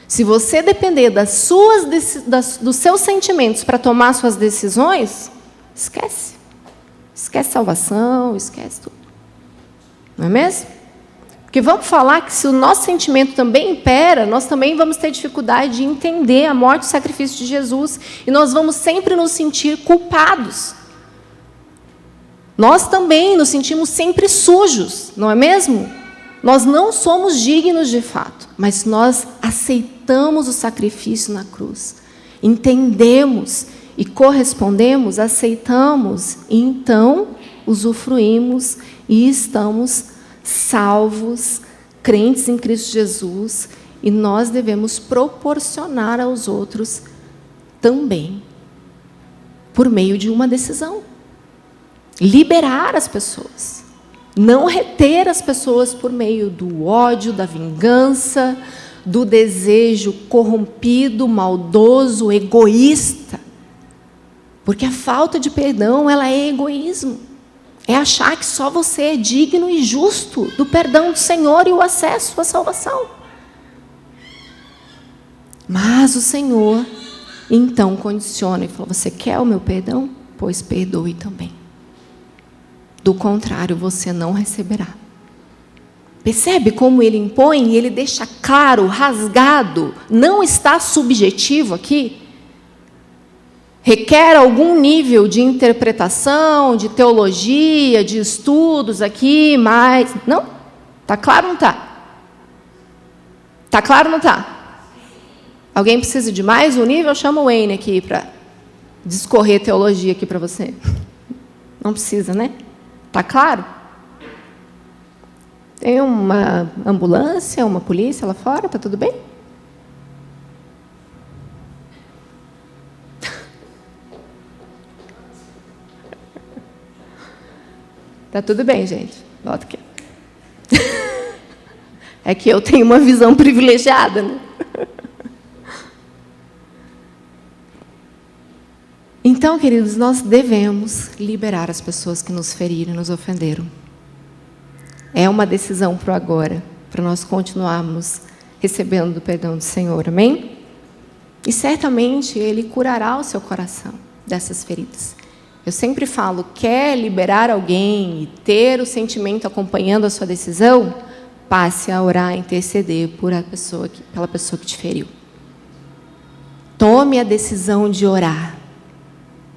Se você depender dos seus sentimentos para tomar suas decisões, esquece. Esquece salvação, esquece tudo. Não é mesmo? Porque vamos falar que se o nosso sentimento também impera, nós também vamos ter dificuldade de entender a morte e o sacrifício de Jesus. E nós vamos sempre nos sentir culpados. Nós também nos sentimos sempre sujos, não é mesmo? Nós não somos dignos de fato, mas nós aceitamos o sacrifício na cruz. Entendemos e correspondemos, aceitamos, e então usufruímos e estamos salvos, crentes em Cristo Jesus, e nós devemos proporcionar aos outros também, por meio de uma decisão. Liberar as pessoas. Não reter as pessoas por meio do ódio, da vingança, do desejo corrompido, maldoso, egoísta. Porque a falta de perdão, ela é egoísmo. É achar que só você é digno e justo do perdão do Senhor e o acesso à salvação. Mas o Senhor, então, condiciona e fala: você quer o meu perdão? Pois perdoe também. Do contrário, você não receberá. Percebe como ele impõe? Ele deixa claro, rasgado, não está subjetivo aqui. Requer algum nível de interpretação, de teologia, de estudos aqui, mas... Não? Está claro ou não está? Está claro ou não está? Alguém precisa de mais um nível? Chama o Wayne aqui para discorrer teologia aqui para você. Não precisa, né? Está claro? Tem uma ambulância, uma polícia lá fora? Está tudo bem? Está tudo bem, gente. Volta aqui. É que eu tenho uma visão privilegiada, né? Então, queridos, nós devemos liberar as pessoas que nos feriram e nos ofenderam. É uma decisão para o agora, para nós continuarmos recebendo o perdão do Senhor, amém? E certamente Ele curará o seu coração dessas feridas. Eu sempre falo, quer liberar alguém e ter o sentimento acompanhando a sua decisão? Passe a orar, a interceder pela pessoa que te feriu. Tome a decisão de orar.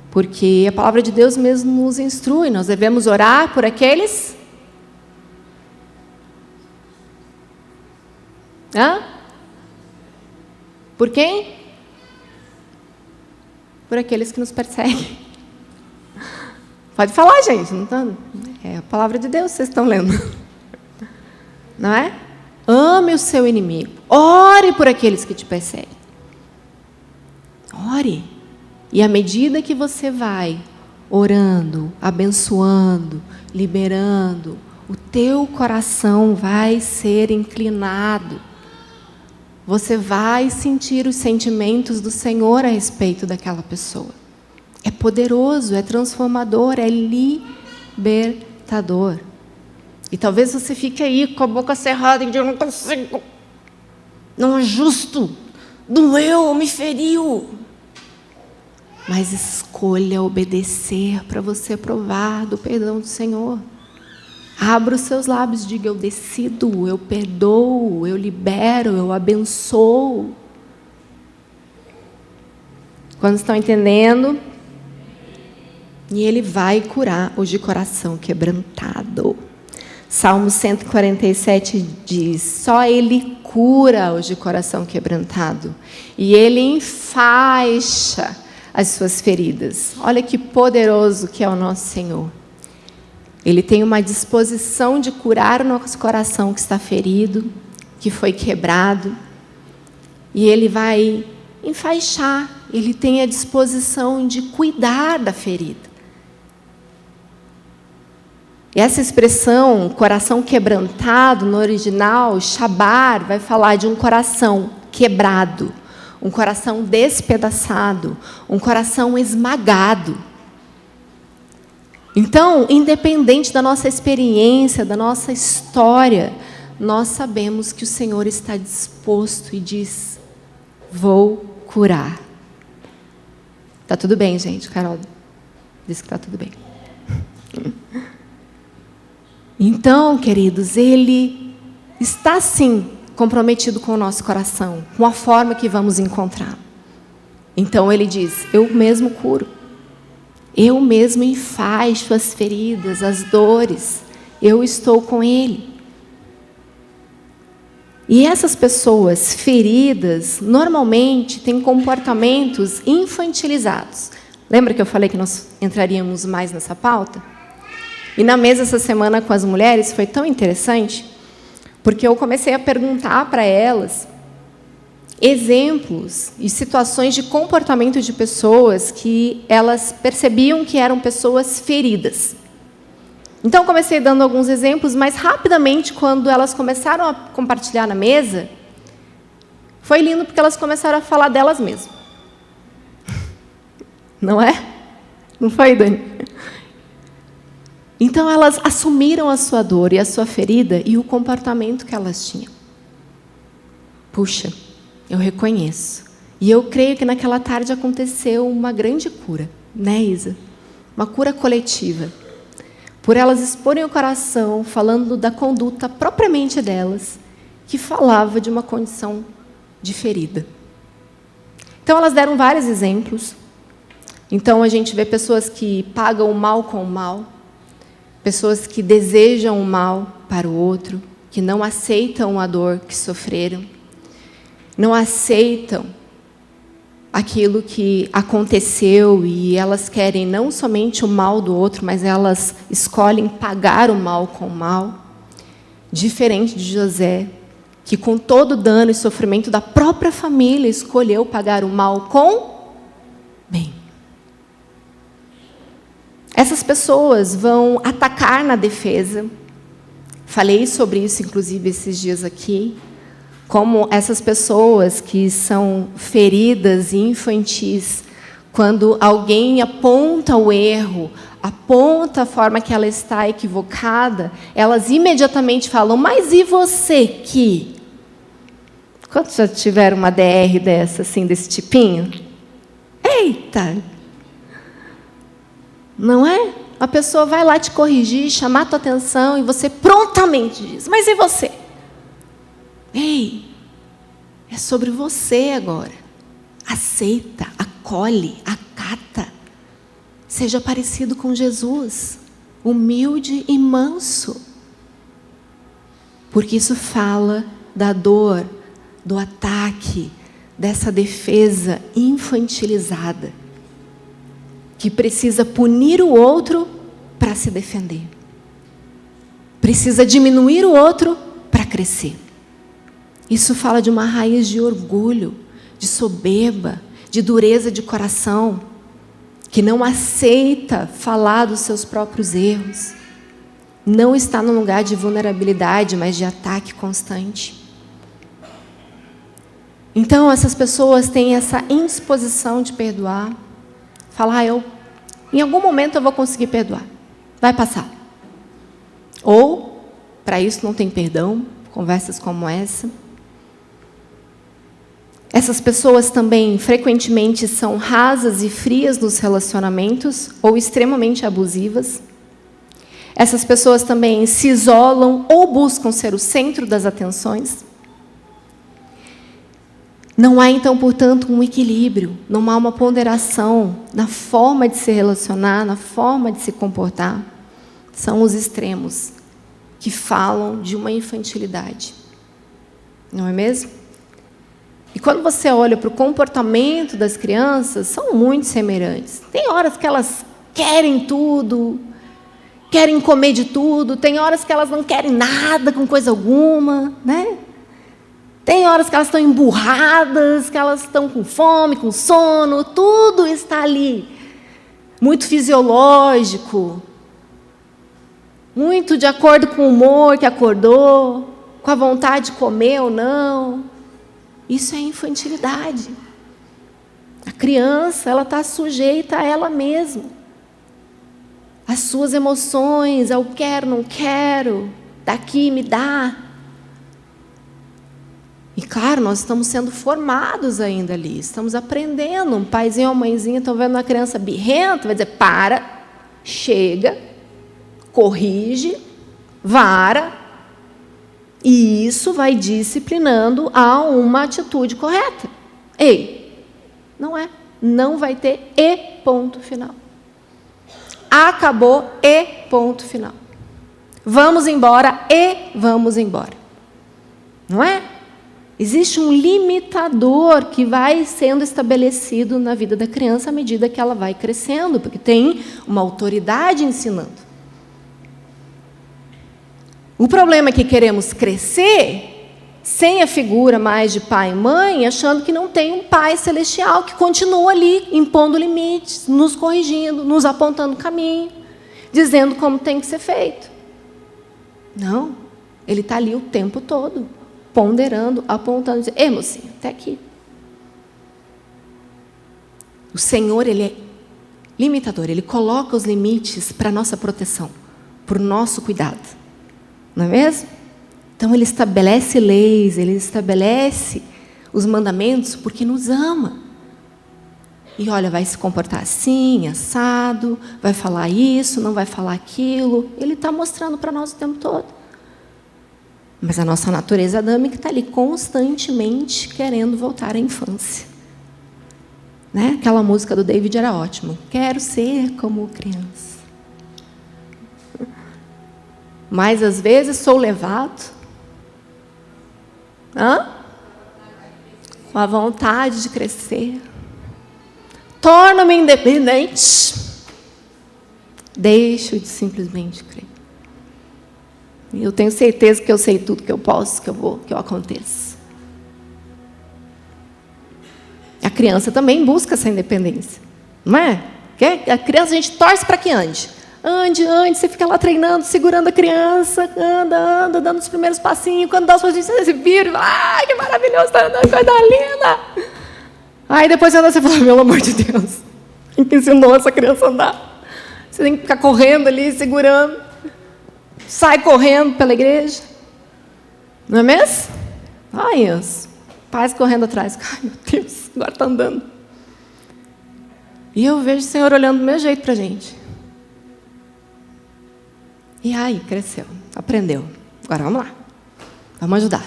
Porque a palavra de Deus mesmo nos instrui, nós devemos orar por aqueles... Por quem? Por aqueles que nos perseguem. Pode falar, gente. Não tá... É a palavra de Deus que vocês estão lendo. Não é? Ame o seu inimigo. Ore por aqueles que te perseguem. Ore. E à medida que você vai orando, abençoando, liberando, o teu coração vai ser inclinado. Você vai sentir os sentimentos do Senhor a respeito daquela pessoa. É poderoso, é transformador, é libertador. E talvez você fique aí com a boca cerrada e diga: eu não consigo. Não é justo. Doeu, me feriu. Mas escolha obedecer para você provar do perdão do Senhor. Abra os seus lábios e diga: eu decido, eu perdoo, eu libero, eu abençoo. Quando estão entendendo? E Ele vai curar os de coração quebrantado. Salmo 147 diz: só Ele cura os de coração quebrantado. E Ele enfaixa as suas feridas. Olha que poderoso que é o nosso Senhor. Ele tem uma disposição de curar o nosso coração que está ferido, que foi quebrado. E Ele vai enfaixar. Ele tem a disposição de cuidar da ferida. E essa expressão, coração quebrantado, no original, Shabar, vai falar de um coração quebrado, um coração despedaçado, um coração esmagado. Então, independente da nossa experiência, da nossa história, nós sabemos que o Senhor está disposto e diz: vou curar. Está tudo bem, gente? Carol disse que está tudo bem. Então, queridos, Ele está sim comprometido com o nosso coração, com a forma que vamos encontrar. Então Ele diz: eu mesmo curo, eu mesmo enfaixo as feridas, as dores, eu estou com Ele. E essas pessoas feridas, normalmente, têm comportamentos infantilizados. Lembra que eu falei que nós entraríamos mais nessa pauta? E na mesa essa semana com as mulheres foi tão interessante, porque eu comecei a perguntar para elas exemplos e situações de comportamento de pessoas que elas percebiam que eram pessoas feridas. Então, comecei dando alguns exemplos, mas rapidamente, quando elas começaram a compartilhar na mesa, foi lindo porque elas começaram a falar delas mesmas. Não é? Não foi, Dani? Então, elas assumiram a sua dor e a sua ferida e o comportamento que elas tinham. Puxa, eu reconheço. E eu creio que naquela tarde aconteceu uma grande cura, né, Isa? Uma cura coletiva. Por elas exporem o coração, falando da conduta propriamente delas, que falava de uma condição de ferida. Então, elas deram vários exemplos. Então, a gente vê pessoas que pagam o mal com o mal, pessoas que desejam o mal para o outro, que não aceitam a dor que sofreram, não aceitam aquilo que aconteceu e elas querem não somente o mal do outro, mas elas escolhem pagar o mal com o mal. Diferente de José, que com todo o dano e sofrimento da própria família escolheu pagar o mal com bem. Essas pessoas vão atacar na defesa. Falei sobre isso, inclusive, esses dias aqui. Como essas pessoas que são feridas e infantis, quando alguém aponta o erro, aponta a forma que ela está equivocada, elas imediatamente falam, mas e você que? Quantos já tiveram uma DR dessa, assim, desse tipinho? Eita! Não é? A pessoa vai lá te corrigir, chamar a tua atenção, e você prontamente diz, mas e você? Ei, é sobre você agora. Aceita, acolhe, acata. Seja parecido com Jesus, humilde e manso. Porque isso fala da dor, do ataque, dessa defesa infantilizada, que precisa punir o outro para se defender. Precisa diminuir o outro para crescer. Isso fala de uma raiz de orgulho, de soberba, de dureza de coração, que não aceita falar dos seus próprios erros. Não está num lugar de vulnerabilidade, mas de ataque constante. Então, essas pessoas têm essa indisposição de perdoar. Falar, em algum momento eu vou conseguir perdoar. Vai passar. Ou, para isso não tem perdão, conversas como essa. Essas pessoas também, frequentemente, são rasas e frias nos relacionamentos, ou extremamente abusivas. Essas pessoas também se isolam ou buscam ser o centro das atenções. Não há, então, portanto, um equilíbrio, não há uma ponderação na forma de se relacionar, na forma de se comportar. São os extremos que falam de uma infantilidade. Não é mesmo? E quando você olha para o comportamento das crianças, são muito semelhantes. Tem horas que elas querem tudo, querem comer de tudo, tem horas que elas não querem nada com coisa alguma, né? Tem horas que elas estão emburradas, que elas estão com fome, com sono, tudo está ali. Muito fisiológico, muito de acordo com o humor que acordou, com a vontade de comer ou não. Isso é infantilidade. A criança, ela está sujeita a ela mesma. As suas emoções, eu quero, não quero, daqui me dá. E claro, nós estamos sendo formados ainda ali, estamos aprendendo. Um paizinho ou uma mãezinha estão vendo uma criança birrenta, vai dizer, para, chega, corrige, vara. E isso vai disciplinando a uma atitude correta. Ei, não é. Não vai ter e ponto final. Acabou e ponto final. Vamos embora e vamos embora. Não é? Existe um limitador que vai sendo estabelecido na vida da criança à medida que ela vai crescendo, porque tem uma autoridade ensinando. O problema é que queremos crescer sem a figura mais de pai e mãe, achando que não tem um pai celestial que continua ali, impondo limites, nos corrigindo, nos apontando o caminho, dizendo como tem que ser feito. Não, ele está ali o tempo todo, ponderando, apontando, dizendo, ei, mocinha, até aqui. O Senhor, Ele é limitador, Ele coloca os limites para a nossa proteção, para o nosso cuidado. Não é mesmo? Então, Ele estabelece leis, Ele estabelece os mandamentos porque nos ama. E olha, vai se comportar assim, assado, vai falar isso, não vai falar aquilo. Ele está mostrando para nós o tempo todo. Mas a nossa natureza adâmica está ali constantemente querendo voltar à infância. Né? Aquela música do David era ótima. Quero ser como criança. Mas às vezes sou levado com a vontade de crescer. Torno-me independente. Deixo de simplesmente crer. E eu tenho certeza que eu sei tudo que eu posso, que eu aconteço. A criança também busca essa independência. Não é? A criança a gente torce para que ande. Ande, você fica lá treinando, segurando a criança, anda, dando os primeiros passinhos. Quando dá os passinhos, você se vira, ai, que maravilhoso, está andando, coisa linda. Aí depois você fala, pelo amor de Deus, quem que ensinou essa criança a andar? Você tem que ficar correndo ali, segurando. Sai correndo pela igreja. Não é mesmo? Ai, os pais correndo atrás. Ai, meu Deus, agora está andando. E eu vejo o Senhor olhando do meu jeito para a gente. E aí, cresceu, aprendeu. Agora vamos lá. Vamos ajudar.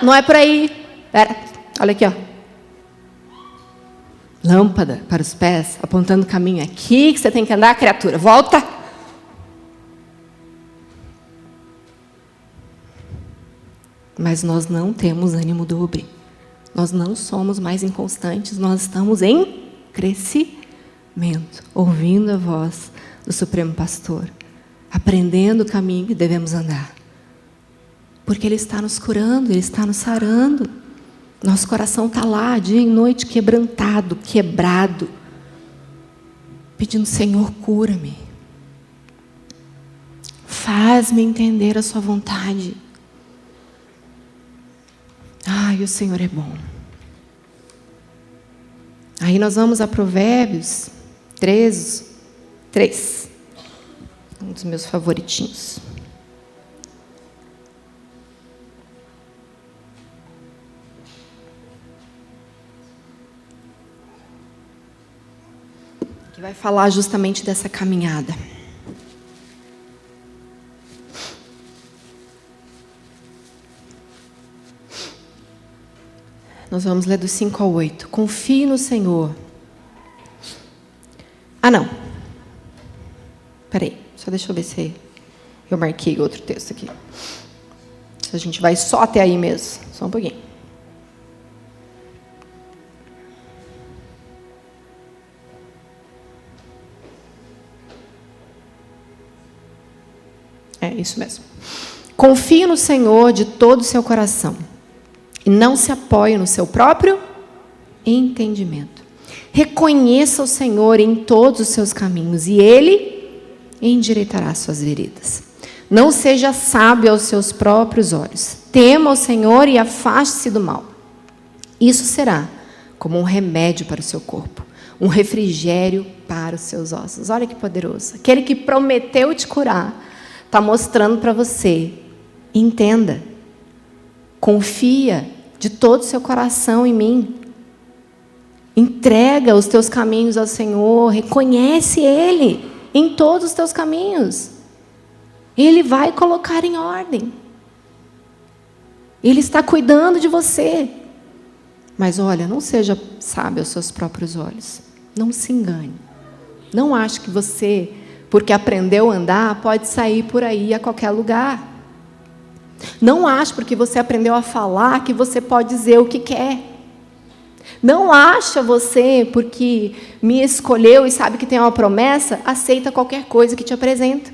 Não é por aí. Pera, olha aqui, ó. Lâmpada para os pés, apontando o caminho. Aqui que você tem que andar, criatura. Volta. Mas nós não temos ânimo dobre. Nós não somos mais inconstantes. Nós estamos em crescimento. Ouvindo a voz do Supremo Pastor. Aprendendo o caminho que devemos andar. Porque Ele está nos curando, Ele está nos sarando. Nosso coração está lá, dia e noite, quebrantado, quebrado. Pedindo, Senhor, cura-me. Faz-me entender a sua vontade. Ai, o Senhor é bom. Aí nós vamos a Provérbios 3. Um dos meus favoritinhos. Que vai falar justamente dessa caminhada. Nós vamos ler do 5 ao 8. Confie no Senhor. Não. Peraí. Só deixa eu ver se eu marquei outro texto aqui. Se a gente vai só até aí mesmo. Só um pouquinho. É isso mesmo. Confie no Senhor de todo o seu coração. E não se apoie no seu próprio entendimento. Reconheça o Senhor em todos os seus caminhos. E Ele endireitará suas veredas. Não seja sábio aos seus próprios olhos. Tema o Senhor e afaste-se do mal. Isso será como um remédio para o seu corpo, um refrigério para os seus ossos. Olha que poderoso. Aquele que prometeu te curar, está mostrando para você. Entenda. Confia de todo o seu coração em mim. Entrega os teus caminhos ao Senhor. Reconhece Ele em todos os teus caminhos. Ele vai colocar em ordem. Ele está cuidando de você. Mas olha, não seja sábio aos seus próprios olhos. Não se engane. Não ache que você, porque aprendeu a andar, pode sair por aí a qualquer lugar. Não ache porque você aprendeu a falar que você pode dizer o que quer. Não acha você porque me escolheu e sabe que tem uma promessa, aceita qualquer coisa que te apresenta.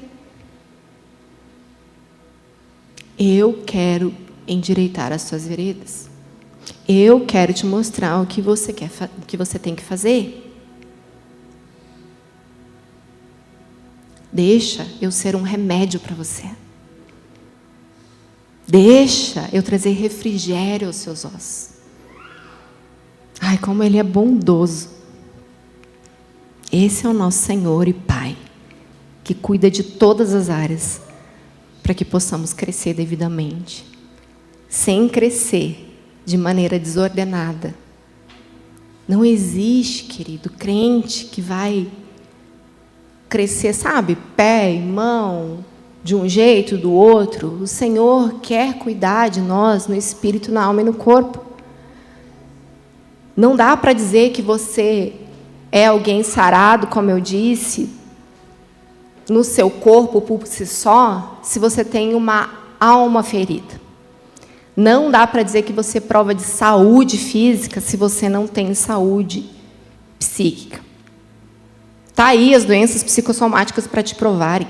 Eu quero endireitar as suas veredas. Eu quero te mostrar o que você quer, o que você tem que fazer. Deixa eu ser um remédio para você. Deixa eu trazer refrigério aos seus ossos. Ai, como Ele é bondoso. Esse é o nosso Senhor e Pai, que cuida de todas as áreas, para que possamos crescer devidamente, sem crescer de maneira desordenada. Não existe, querido, crente que vai crescer, sabe, pé e mão, de um jeito, do outro. O Senhor quer cuidar de nós no espírito, na alma e no corpo. Não dá para dizer que você é alguém sarado, como eu disse, no seu corpo por si só, se você tem uma alma ferida. Não dá para dizer que você prova de saúde física se você não tem saúde psíquica. Está aí as doenças psicossomáticas para te provarem,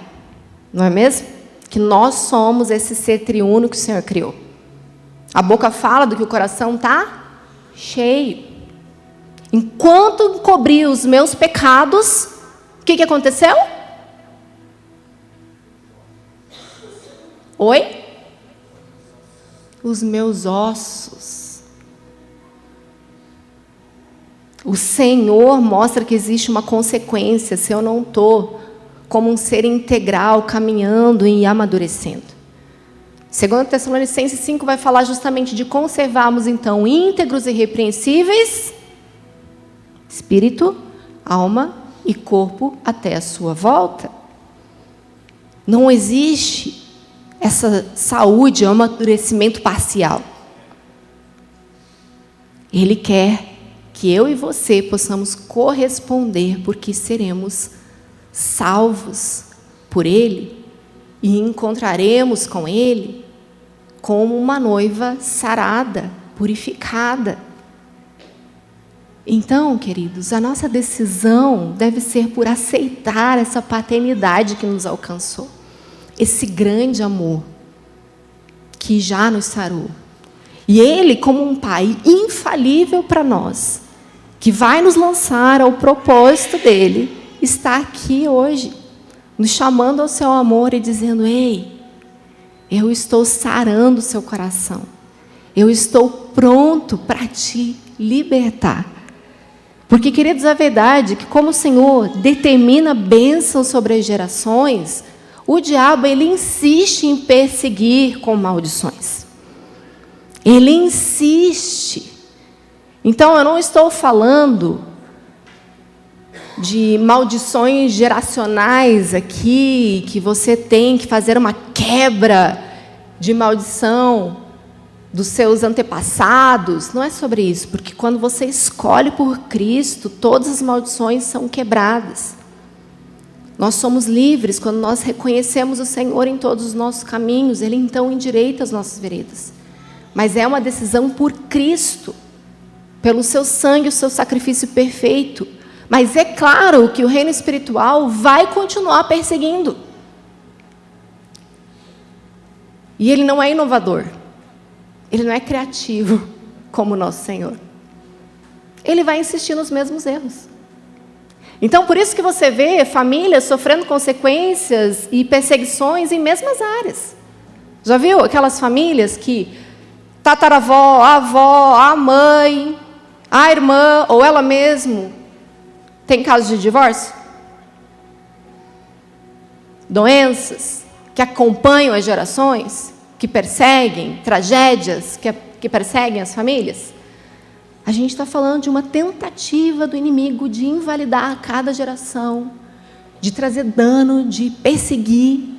não é mesmo? Que nós somos esse ser triuno que o Senhor criou. A boca fala do que o coração está cheio. Enquanto cobri os meus pecados, o que aconteceu? Oi? Os meus ossos. O Senhor mostra que existe uma consequência se eu não estou como um ser integral, caminhando e amadurecendo. 2 Tessalonicenses 5 vai falar justamente de conservarmos, então, íntegros e irrepreensíveis, espírito, alma e corpo até a sua volta. Não existe essa saúde, amadurecimento parcial. Ele quer que eu e você possamos corresponder, porque seremos salvos por Ele e encontraremos com Ele como uma noiva sarada, purificada. Então, queridos, a nossa decisão deve ser por aceitar essa paternidade que nos alcançou, esse grande amor que já nos sarou. E Ele, como um Pai infalível para nós, que vai nos lançar ao propósito dEle, está aqui hoje, nos chamando ao seu amor e dizendo: ei, eu estou sarando o seu coração, eu estou pronto para te libertar. Porque, queridos, a verdade é que, como o Senhor determina bênção sobre as gerações, o diabo, ele insiste em perseguir com maldições. Ele insiste. Então, eu não estou falando de maldições geracionais aqui, que você tem que fazer uma quebra de maldição dos seus antepassados. Não é sobre isso, porque quando você escolhe por Cristo, todas as maldições são quebradas. Nós somos livres quando nós reconhecemos o Senhor em todos os nossos caminhos. Ele então endireita as nossas veredas. Mas é uma decisão por Cristo, pelo seu sangue, o seu sacrifício perfeito. Mas é claro que o reino espiritual vai continuar perseguindo. E ele não é inovador. Ele não é criativo como o nosso Senhor. Ele vai insistir nos mesmos erros. Então, por isso que você vê famílias sofrendo consequências e perseguições em mesmas áreas. Já viu aquelas famílias que tataravó, a avó, a mãe, a irmã ou ela mesma tem casos de divórcio? Doenças que acompanham as gerações, que perseguem, tragédias que perseguem as famílias. A gente está falando de uma tentativa do inimigo de invalidar cada geração, de trazer dano, de perseguir,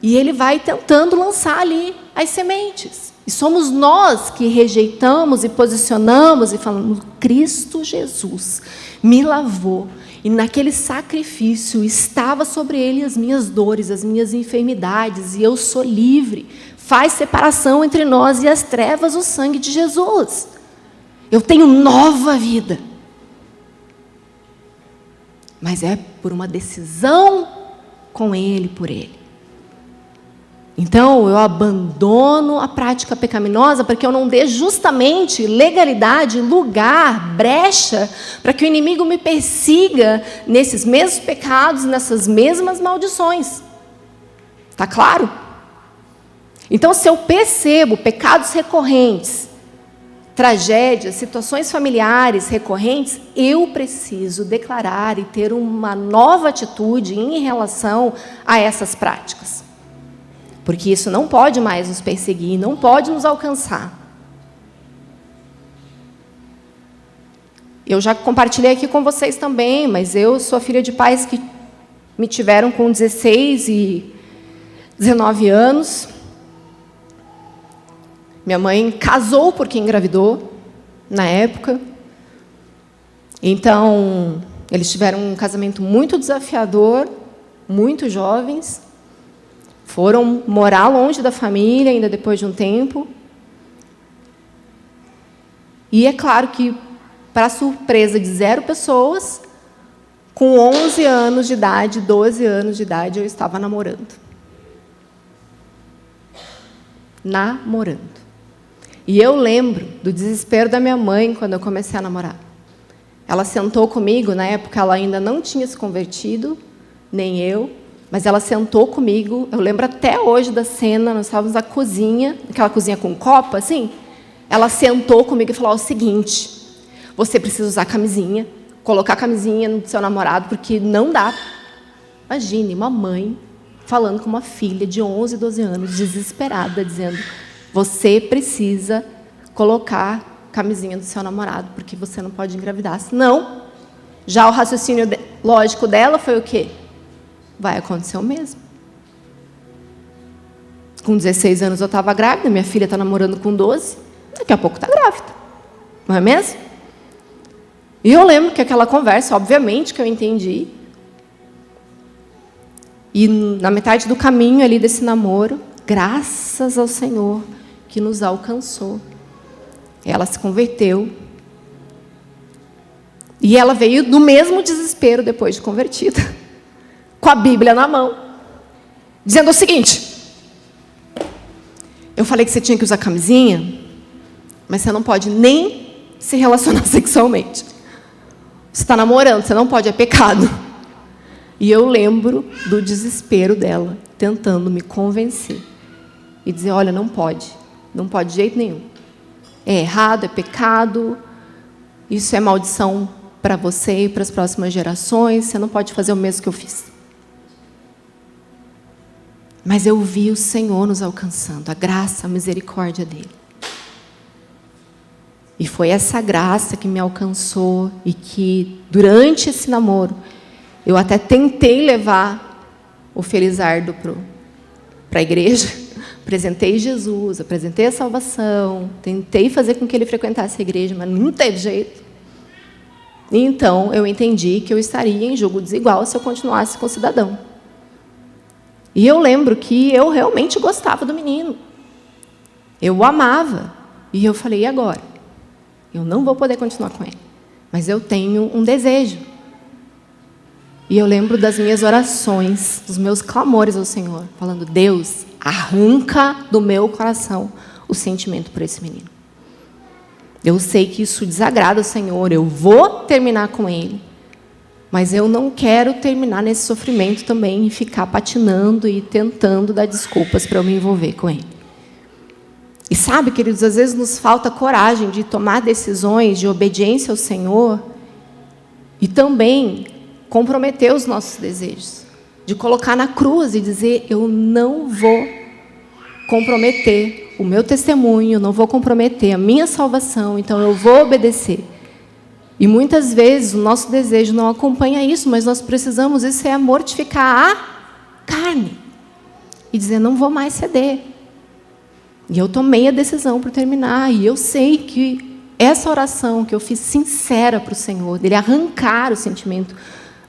e ele vai tentando lançar ali as sementes. E somos nós que rejeitamos e posicionamos e falamos: Cristo Jesus me lavou, e naquele sacrifício estava sobre ele as minhas dores, as minhas enfermidades, e eu sou livre. faz separação entre nós e as trevas o sangue de Jesus. Eu tenho nova vida. Mas é por uma decisão com Ele, por Ele. Então, eu abandono a prática pecaminosa para que eu não dê justamente legalidade, lugar, brecha, para que o inimigo me persiga nesses mesmos pecados, nessas mesmas maldições. Está claro? Então, se eu percebo pecados recorrentes, tragédias, situações familiares recorrentes, eu preciso declarar e ter uma nova atitude em relação a essas práticas. Porque isso não pode mais nos perseguir, não pode nos alcançar. Eu já compartilhei aqui com vocês também, mas eu sou filha de pais que me tiveram com 16 e 19 anos. Minha mãe casou porque engravidou, na época. Então, eles tiveram um casamento muito desafiador, muito jovens. Foram morar longe da família, ainda depois de um tempo. E é claro que, para surpresa de 0 pessoas, com 11 anos de idade, 12 anos de idade, eu estava namorando. Namorando. E eu lembro do desespero da minha mãe quando eu comecei a namorar. Ela sentou comigo, na época ela ainda não tinha se convertido, nem eu, mas ela sentou comigo, eu lembro até hoje da cena, nós estávamos na cozinha, aquela cozinha com copa, assim. Ela sentou comigo e falou o seguinte: você precisa usar camisinha, colocar a camisinha no seu namorado, porque não dá. Imagine, uma mãe falando com uma filha de 11, 12 anos, desesperada, dizendo: você precisa colocar camisinha no seu namorado, porque você não pode engravidar. Senão, já o raciocínio lógico dela foi o quê? Vai acontecer o mesmo. Com 16 anos eu estava grávida, minha filha está namorando com 12, daqui a pouco está grávida. Não é mesmo? E eu lembro que aquela conversa, obviamente que eu entendi. E na metade do caminho ali desse namoro, graças ao Senhor que nos alcançou, ela se converteu. E ela veio do mesmo desespero depois de convertida, com a Bíblia na mão, dizendo o seguinte: eu falei que você tinha que usar camisinha, mas você não pode nem se relacionar sexualmente. Você está namorando, você não pode, é pecado. E eu lembro do desespero dela, tentando me convencer. E dizer, olha, não pode de jeito nenhum. É errado, é pecado, isso é maldição para você e para as próximas gerações, você não pode fazer o mesmo que eu fiz. Mas eu vi o Senhor nos alcançando, a graça, a misericórdia dele. E foi essa graça que me alcançou e que, durante esse namoro, eu até tentei levar o Felizardo para a igreja, apresentei Jesus, apresentei a salvação, tentei fazer com que ele frequentasse a igreja, mas não teve jeito. E então eu entendi que eu estaria em julgo desigual se eu continuasse com o cidadão. E eu lembro que eu realmente gostava do menino. Eu o amava. E eu falei, e agora? Eu não vou poder continuar com ele, mas eu tenho um desejo. E eu lembro das minhas orações, dos meus clamores ao Senhor, falando, Deus, arranca do meu coração o sentimento por esse menino. Eu sei que isso desagrada o Senhor, eu vou terminar com ele, mas eu não quero terminar nesse sofrimento também e ficar patinando e tentando dar desculpas para eu me envolver com ele. E sabe, queridos, às vezes nos falta coragem de tomar decisões de obediência ao Senhor e também comprometer os nossos desejos, de colocar na cruz e dizer, eu não vou comprometer o meu testemunho, não vou comprometer a minha salvação, então eu vou obedecer. E muitas vezes o nosso desejo não acompanha isso, mas nós precisamos, isso é mortificar a carne e dizer, não vou mais ceder. E eu tomei a decisão para terminar, e eu sei que essa oração que eu fiz sincera para o Senhor, dele arrancar o sentimento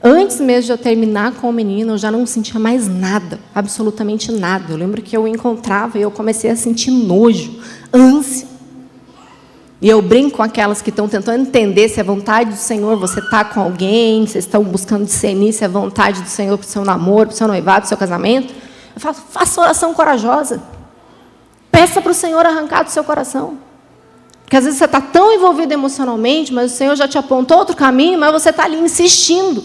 Antes mesmo de eu terminar com o menino, eu já não sentia mais nada, absolutamente nada. Eu lembro que eu o encontrava e eu comecei a sentir nojo, ânsia. E eu brinco com aquelas que estão tentando entender se é vontade do Senhor, você está com alguém, vocês estão buscando discernir se é vontade do Senhor para o seu namoro, para o seu noivado, para o seu casamento. Eu falo, faça oração corajosa. Peça para o Senhor arrancar do seu coração. Porque às vezes você está tão envolvido emocionalmente, mas o Senhor já te apontou outro caminho, mas você está ali insistindo.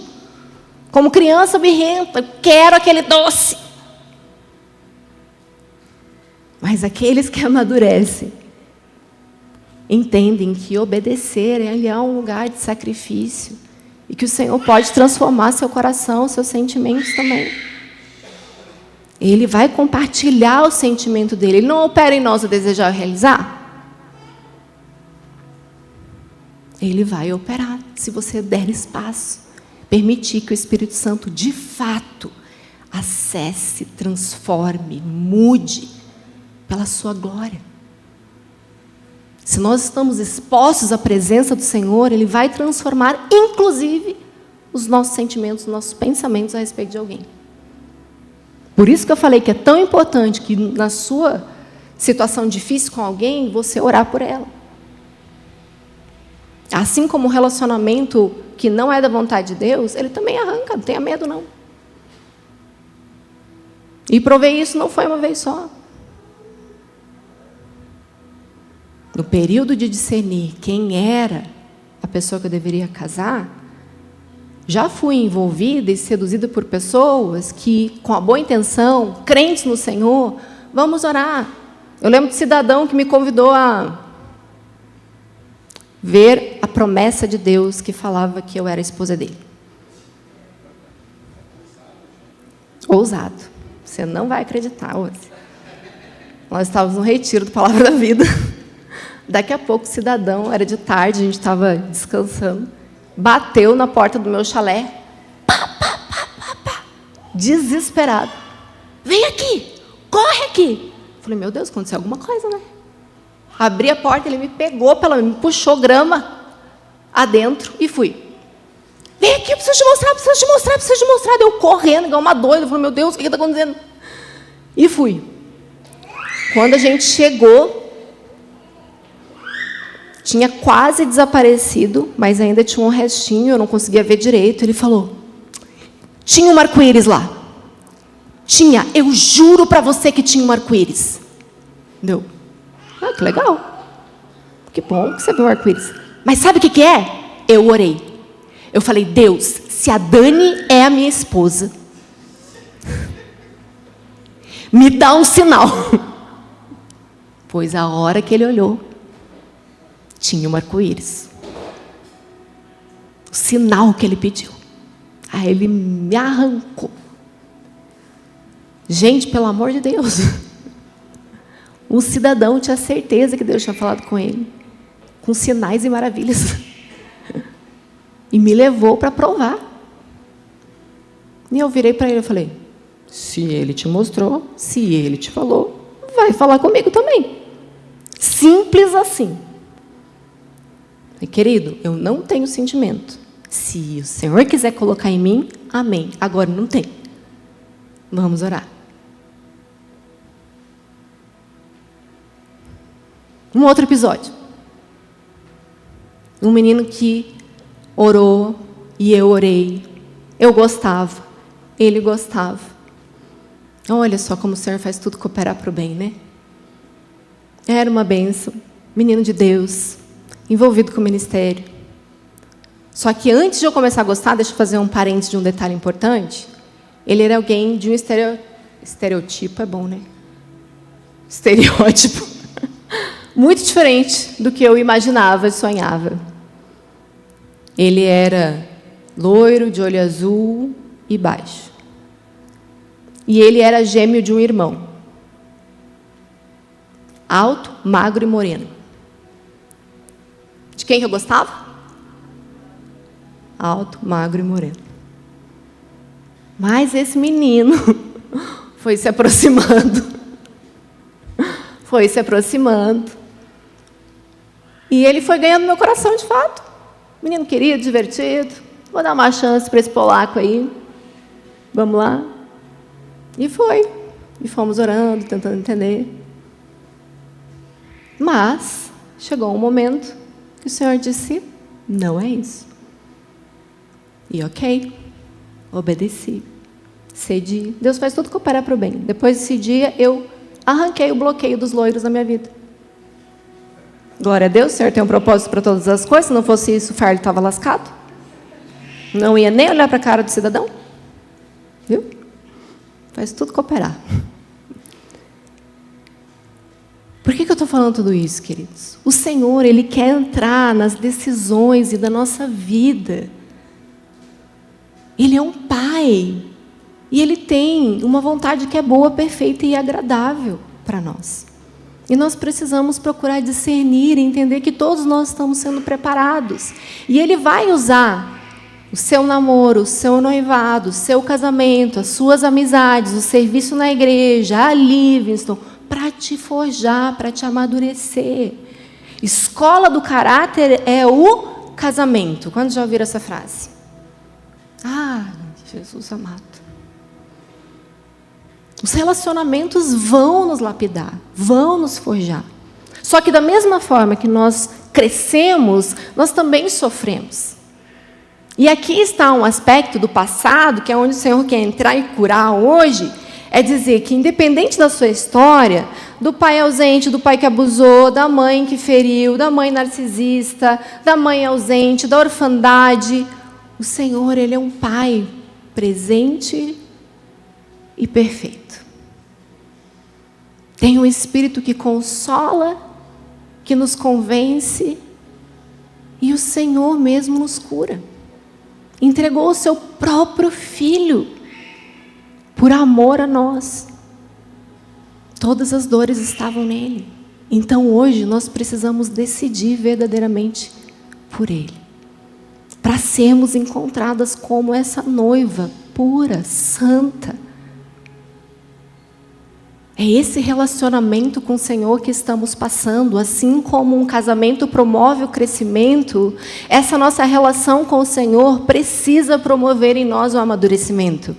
Como criança birrenta, quero aquele doce. Mas aqueles que amadurecem, entendem que obedecer é um lugar de sacrifício. E que o Senhor pode transformar seu coração, seus sentimentos também. Ele vai compartilhar o sentimento dele. Ele não opera em nós o desejar realizar. Ele vai operar, se você der espaço. Permitir que o Espírito Santo, de fato, acesse, transforme, mude pela sua glória. Se nós estamos expostos à presença do Senhor, Ele vai transformar, inclusive, os nossos sentimentos, os nossos pensamentos a respeito de alguém. Por isso que eu falei que é tão importante que, na sua situação difícil com alguém, você orar por ela. Assim como o relacionamento que não é da vontade de Deus, ele também arranca, não tenha medo não. E prover isso não foi uma vez só. No período de discernir quem era a pessoa que eu deveria casar, já fui envolvida e seduzida por pessoas que, com a boa intenção, crentes no Senhor, vamos orar. Eu lembro de cidadão que me convidou a ver a promessa de Deus que falava que eu era a esposa dele. Ousado. Você não vai acreditar hoje. Nós estávamos no retiro do Palavra da Vida. Daqui a pouco o cidadão, era de tarde, a gente estava descansando, bateu na porta do meu chalé. Pá, pá, pá, pá, pá, desesperado. Vem aqui, corre aqui. Falei, meu Deus, aconteceu alguma coisa, né? Abri a porta, ele me pegou, me puxou grama adentro e fui. Vem aqui, eu preciso te mostrar, preciso te mostrar, preciso te mostrar. Eu correndo, igual uma doida. Eu falei, meu Deus, o que está acontecendo? E fui. Quando a gente chegou, tinha quase desaparecido, mas ainda tinha um restinho, eu não conseguia ver direito. Ele falou, tinha um arco-íris lá. Tinha, eu juro para você que tinha um arco-íris. Deu. Ah, que legal. Que bom que você viu o arco-íris. Mas sabe o que é? Eu orei. Eu falei, Deus, se a Dani é a minha esposa, me dá um sinal. Pois a hora que ele olhou, tinha um arco-íris. O sinal que ele pediu. Aí ele me arrancou. Gente, pelo amor de Deus. O cidadão tinha certeza que Deus tinha falado com ele. Com sinais e maravilhas. E me levou para provar. E eu virei para ele e falei, se ele te mostrou, se ele te falou, vai falar comigo também. Simples assim. E, querido, eu não tenho sentimento. Se o Senhor quiser colocar em mim, amém. Agora não tem. Vamos orar. Um outro episódio. Um menino que orou e eu orei. Eu gostava. Ele gostava. Olha só como o Senhor faz tudo cooperar para o bem, né? Era uma bênção. Menino de Deus. Envolvido com o ministério. Só que antes de eu começar a gostar, deixa eu fazer um parênteses de um detalhe importante. Ele era alguém de um estereotipo, é bom, né? Estereótipo. Muito diferente do que eu imaginava e sonhava. Ele era loiro, de olho azul e baixo. E ele era gêmeo de um irmão. Alto, magro e moreno. De quem que eu gostava? Alto, magro e moreno. Mas esse menino foi se aproximando. Foi se aproximando. E ele foi ganhando meu coração de fato. Menino querido, divertido. Vou dar uma chance para esse polaco aí. Vamos lá? E foi. E fomos orando, tentando entender. Mas chegou um momento que o Senhor disse, não é isso. E ok, obedeci, cedi. Deus faz tudo cooperar para o bem. Depois desse dia, eu arranquei o bloqueio dos loiros na minha vida. Glória a Deus, o Senhor tem um propósito para todas as coisas. Se não fosse isso, o fardo estava lascado. Não ia nem olhar para a cara do cidadão. Viu? Faz tudo cooperar. Por que eu estou falando tudo isso, queridos? O Senhor, Ele quer entrar nas decisões e da nossa vida. Ele é um Pai. E Ele tem uma vontade que é boa, perfeita e agradável para nós. E nós precisamos procurar discernir e entender que todos nós estamos sendo preparados. E Ele vai usar o seu namoro, o seu noivado, o seu casamento, as suas amizades, o serviço na igreja, a Livingston, para te forjar, para te amadurecer. Escola do caráter é o casamento. Quantos já ouviram essa frase? Ah, Jesus amado. Os relacionamentos vão nos lapidar, vão nos forjar. Só que da mesma forma que nós crescemos, nós também sofremos. E aqui está um aspecto do passado, que é onde o Senhor quer entrar e curar hoje, é dizer que, independente da sua história, do pai ausente, do pai que abusou, da mãe que feriu, da mãe narcisista, da mãe ausente, da orfandade, o Senhor, Ele é um Pai presente e perfeito. Tem um Espírito que consola, que nos convence, e o Senhor mesmo nos cura. Entregou o seu próprio Filho, por amor a nós. Todas as dores estavam nele. Então hoje nós precisamos decidir verdadeiramente por Ele, para sermos encontradas como essa noiva pura, santa. É esse relacionamento com o Senhor que estamos passando, assim como um casamento promove o crescimento, essa nossa relação com o Senhor precisa promover em nós o amadurecimento.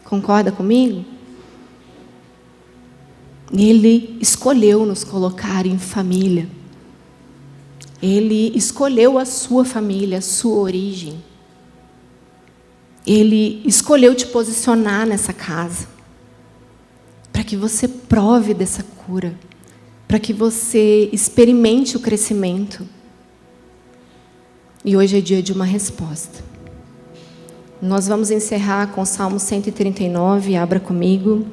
Concorda comigo? Ele escolheu nos colocar em família. Ele escolheu a sua família, a sua origem. Ele escolheu te posicionar nessa casa, para que você prove dessa cura, para que você experimente o crescimento. E hoje é dia de uma resposta. Nós vamos encerrar com o Salmo 139, abra comigo.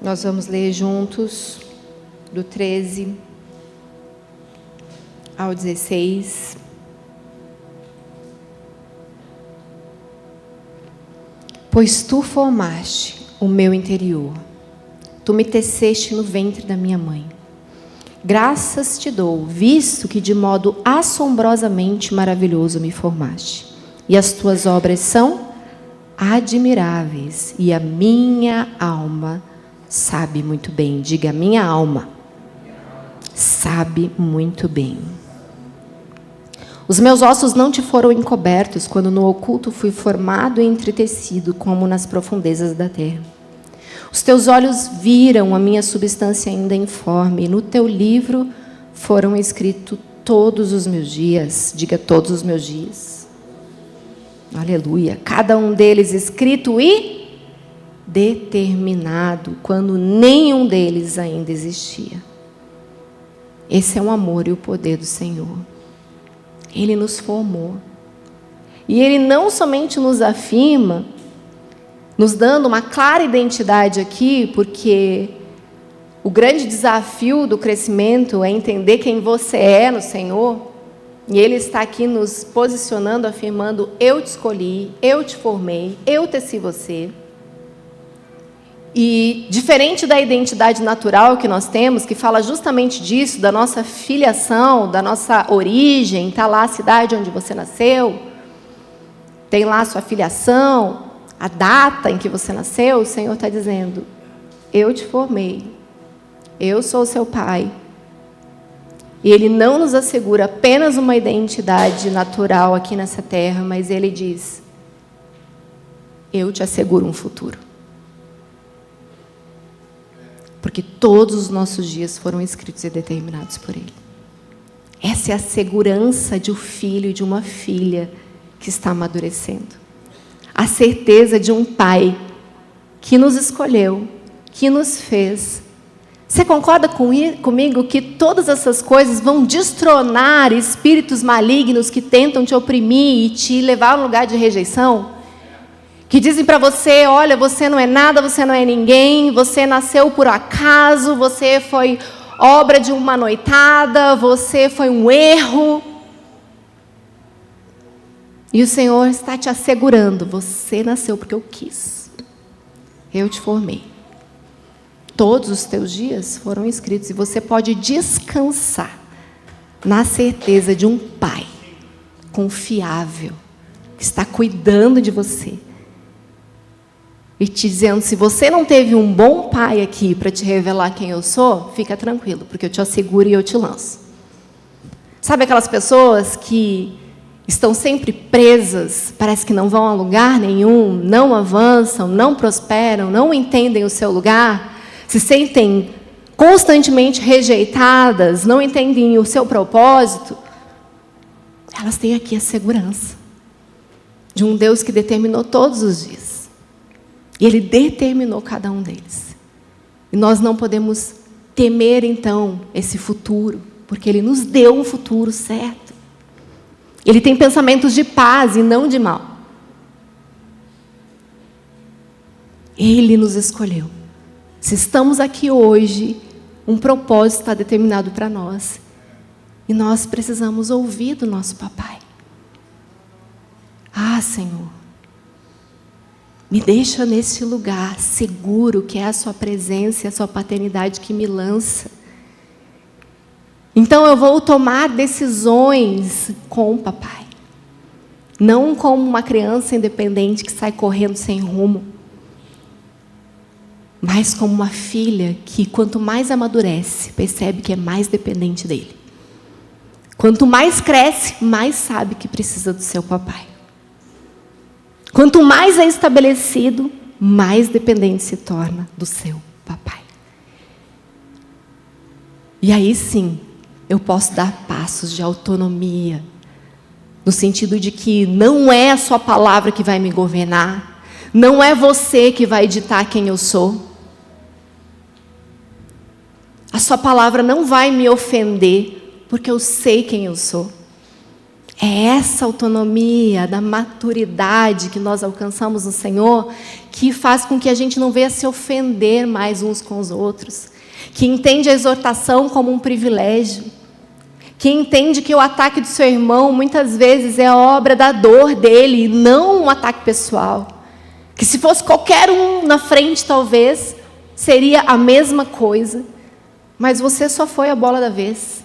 Nós vamos ler juntos, do 13 ao 16. Pois tu formaste o meu interior, tu me teceste no ventre da minha mãe. Graças te dou, visto que de modo assombrosamente maravilhoso me formaste. E as tuas obras são admiráveis, e a minha alma sabe muito bem. Diga, minha alma sabe muito bem. Os meus ossos não te foram encobertos, quando no oculto fui formado e entretecido, como nas profundezas da terra. Os teus olhos viram a minha substância ainda informe, e no teu livro foram escritos todos os meus dias. Diga, todos os meus dias. Aleluia. Cada um deles escrito e determinado, quando nenhum deles ainda existia. Esse é o amor e o poder do Senhor. Ele nos formou. E Ele não somente nos afirma, nos dando uma clara identidade aqui, porque o grande desafio do crescimento é entender quem você é no Senhor. E Ele está aqui nos posicionando, afirmando, eu te escolhi, eu te formei, eu teci você. E diferente da identidade natural que nós temos, que fala justamente disso, da nossa filiação, da nossa origem, está lá a cidade onde você nasceu, tem lá a sua filiação, a data em que você nasceu, o Senhor está dizendo: eu te formei, eu sou o seu pai. E Ele não nos assegura apenas uma identidade natural aqui nessa terra, mas Ele diz: eu te asseguro um futuro. Porque todos os nossos dias foram escritos e determinados por Ele. Essa é a segurança de um filho e de uma filha que está amadurecendo. A certeza de um pai que nos escolheu, que nos fez. Você concorda comigo que todas essas coisas vão destronar espíritos malignos que tentam te oprimir e te levar a um lugar de rejeição? Que dizem para você: olha, você não é nada, você não é ninguém, você nasceu por acaso, você foi obra de uma noitada, você foi um erro. E o Senhor está te assegurando: você nasceu porque eu quis. Eu te formei. Todos os teus dias foram escritos e você pode descansar na certeza de um pai confiável, que está cuidando de você. E te dizendo: se você não teve um bom pai aqui para te revelar quem eu sou, fica tranquilo, porque eu te asseguro e eu te lanço. Sabe aquelas pessoas que estão sempre presas, parece que não vão a lugar nenhum, não avançam, não prosperam, não entendem o seu lugar, se sentem constantemente rejeitadas, não entendem o seu propósito? Elas têm aqui a segurança de um Deus que determinou todos os dias. E Ele determinou cada um deles. E nós não podemos temer, então, esse futuro, porque Ele nos deu um futuro certo. Ele tem pensamentos de paz e não de mal. Ele nos escolheu. Se estamos aqui hoje, um propósito está determinado para nós. E nós precisamos ouvir do nosso papai. Ah, Senhor, me deixa nesse lugar seguro, que é a sua presença e a sua paternidade que me lança. Então eu vou tomar decisões com o papai. Não como uma criança independente que sai correndo sem rumo. Mas como uma filha que, quanto mais amadurece, percebe que é mais dependente dele. Quanto mais cresce, mais sabe que precisa do seu papai. Quanto mais é estabelecido, mais dependente se torna do seu papai. E aí sim, eu posso dar passos de autonomia, no sentido de que não é a sua palavra que vai me governar, não é você que vai ditar quem eu sou. A sua palavra não vai me ofender, porque eu sei quem eu sou. É essa autonomia da maturidade que nós alcançamos no Senhor que faz com que a gente não venha se ofender mais uns com os outros, que entende a exortação como um privilégio, que entende que o ataque do seu irmão muitas vezes é a obra da dor dele, e não um ataque pessoal. Que se fosse qualquer um na frente, talvez, seria a mesma coisa, mas você só foi a bola da vez,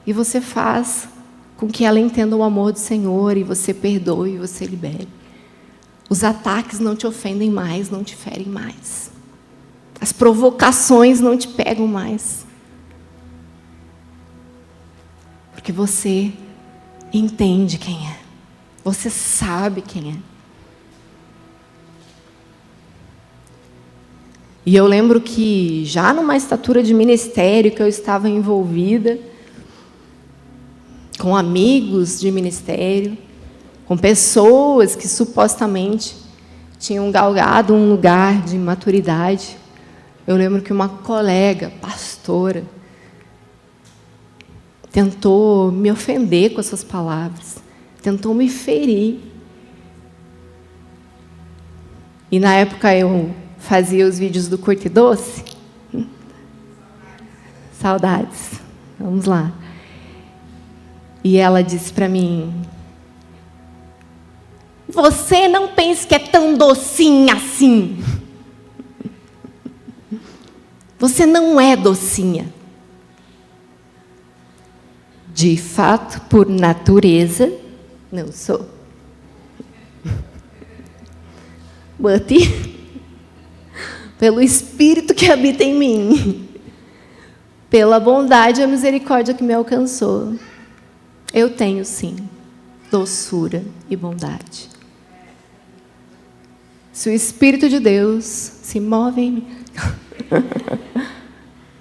e você faz com que ela entenda o amor do Senhor, e você perdoe, e você libere. Os ataques não te ofendem mais, não te ferem mais. As provocações não te pegam mais. Porque você entende quem é. Você sabe quem é. E eu lembro que, já numa estatura de ministério que eu estava envolvida, com amigos de ministério, com pessoas que supostamente tinham galgado um lugar de maturidade. Eu lembro que uma colega, pastora, tentou me ofender com as suas palavras, tentou me ferir. E na época eu fazia os vídeos do Curto e Doce. Saudades. Vamos lá. E ela disse para mim: você não pensa que é tão docinha assim? Você não é docinha. De fato, por natureza, não sou. But, pelo Espírito que habita em mim, pela bondade e a misericórdia que me alcançou, eu tenho, sim, doçura e bondade. Se o Espírito de Deus se move em mim,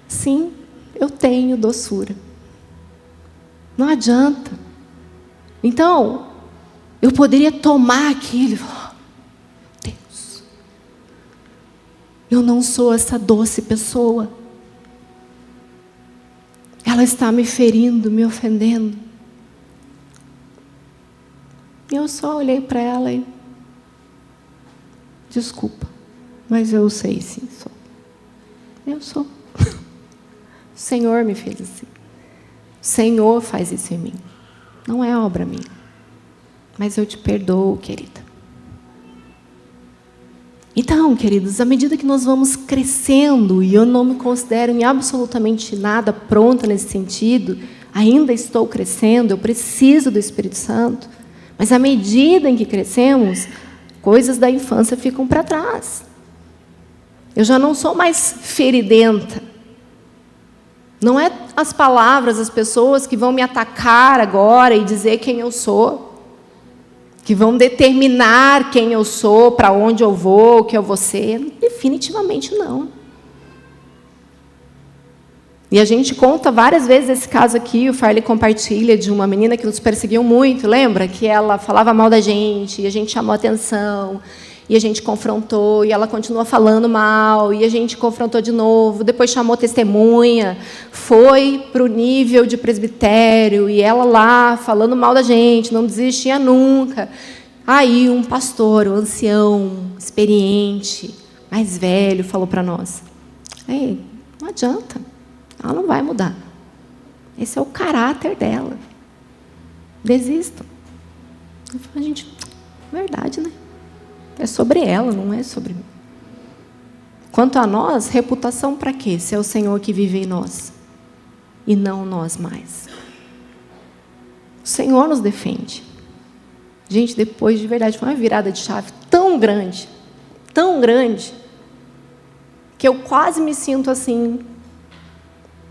sim, eu tenho doçura. Não adianta. Então, eu poderia tomar aquilo e falar, Deus, eu não sou essa doce pessoa. Ela está me ferindo, me ofendendo. E eu só olhei para ela e, desculpa, mas eu sei sim, sou. Eu sou. O Senhor me fez assim. O Senhor faz isso em mim. Não é obra minha. Mas eu te perdoo, querida. Então, queridos, à medida que nós vamos crescendo, e eu não me considero em absolutamente nada pronta nesse sentido, ainda estou crescendo, eu preciso do Espírito Santo, mas à medida em que crescemos, coisas da infância ficam para trás. Eu já não sou mais feridenta. Não é as palavras, as pessoas que vão me atacar agora e dizer quem eu sou, que vão determinar quem eu sou, para onde eu vou, o que eu vou ser. Definitivamente não. E a gente conta várias vezes esse caso aqui, o Farley compartilha de uma menina que nos perseguiu muito, lembra? Que ela falava mal da gente, e a gente chamou a atenção, e a gente confrontou, e ela continua falando mal, e a gente confrontou de novo, depois chamou testemunha, foi para o nível de presbitério, e ela lá falando mal da gente, não desistia nunca. Aí um pastor, um ancião, experiente, mais velho, falou para nós, ei, não adianta, ela não vai mudar. Esse é o caráter dela. Desistam. Eu falei, gente, verdade, né? É sobre ela, não é sobre mim. Quanto a nós, reputação para quê? Se é o Senhor que vive em nós. E não nós mais. O Senhor nos defende. Gente, depois, de verdade, foi uma virada de chave tão grande, que eu quase me sinto assim,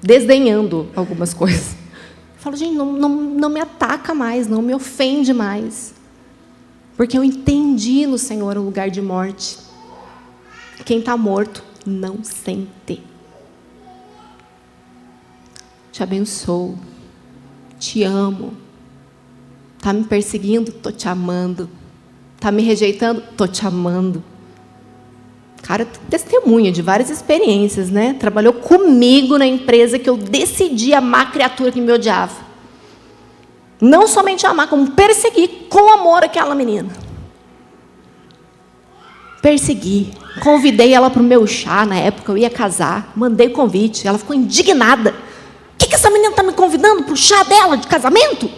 desdenhando algumas coisas. Eu falo, gente, não me ataca mais, não me ofende mais. Porque eu entendi no Senhor o lugar de morte. Quem está morto não sente. Te abençoo. Te amo. Está me perseguindo? Estou te amando. Está me rejeitando? Estou te amando. Cara, testemunha de várias experiências, né? Trabalhou comigo na empresa que eu decidi amar a criatura que me odiava. Não somente amar, como perseguir com amor aquela menina. Persegui. Convidei ela para o meu chá, na época eu ia casar. Mandei convite. Ela ficou indignada. O que essa menina está me convidando para o chá dela de casamento?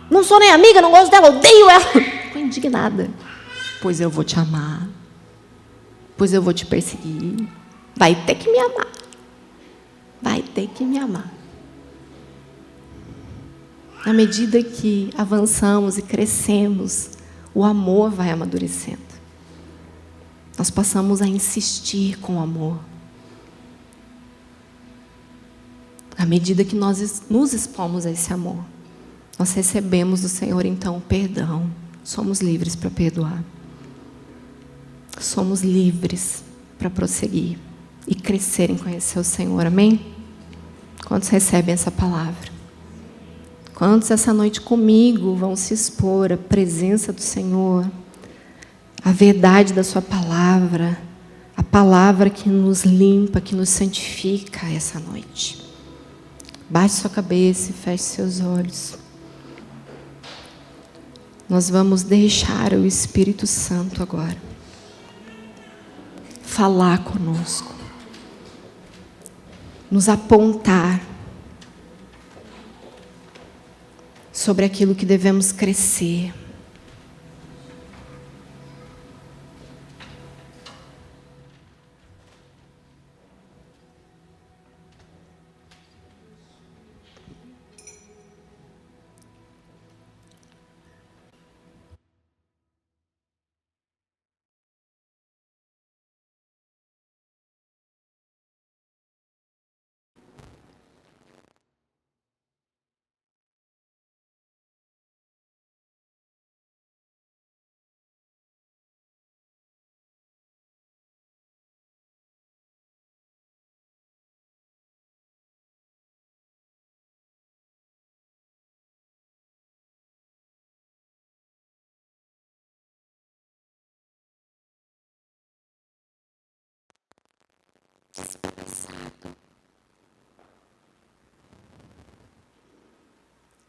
Não sou nem amiga, não gosto dela, odeio ela. Ficou indignada. Pois eu vou te amar. Pois eu vou te perseguir. Vai ter que me amar. Vai ter que me amar. À medida que avançamos e crescemos, o amor vai amadurecendo. Nós passamos a insistir com o amor. À medida que nós nos expomos a esse amor, nós recebemos do Senhor, então, o perdão. Somos livres para perdoar. Somos livres para prosseguir e crescer em conhecer o Senhor. Amém? Quantos recebem essa palavra? Quantos essa noite comigo vão se expor à presença do Senhor, à verdade da sua palavra, a palavra que nos limpa, que nos santifica essa noite. Baixe sua cabeça e feche seus olhos. Nós vamos deixar o Espírito Santo agora falar conosco, nos apontar sobre aquilo que devemos crescer.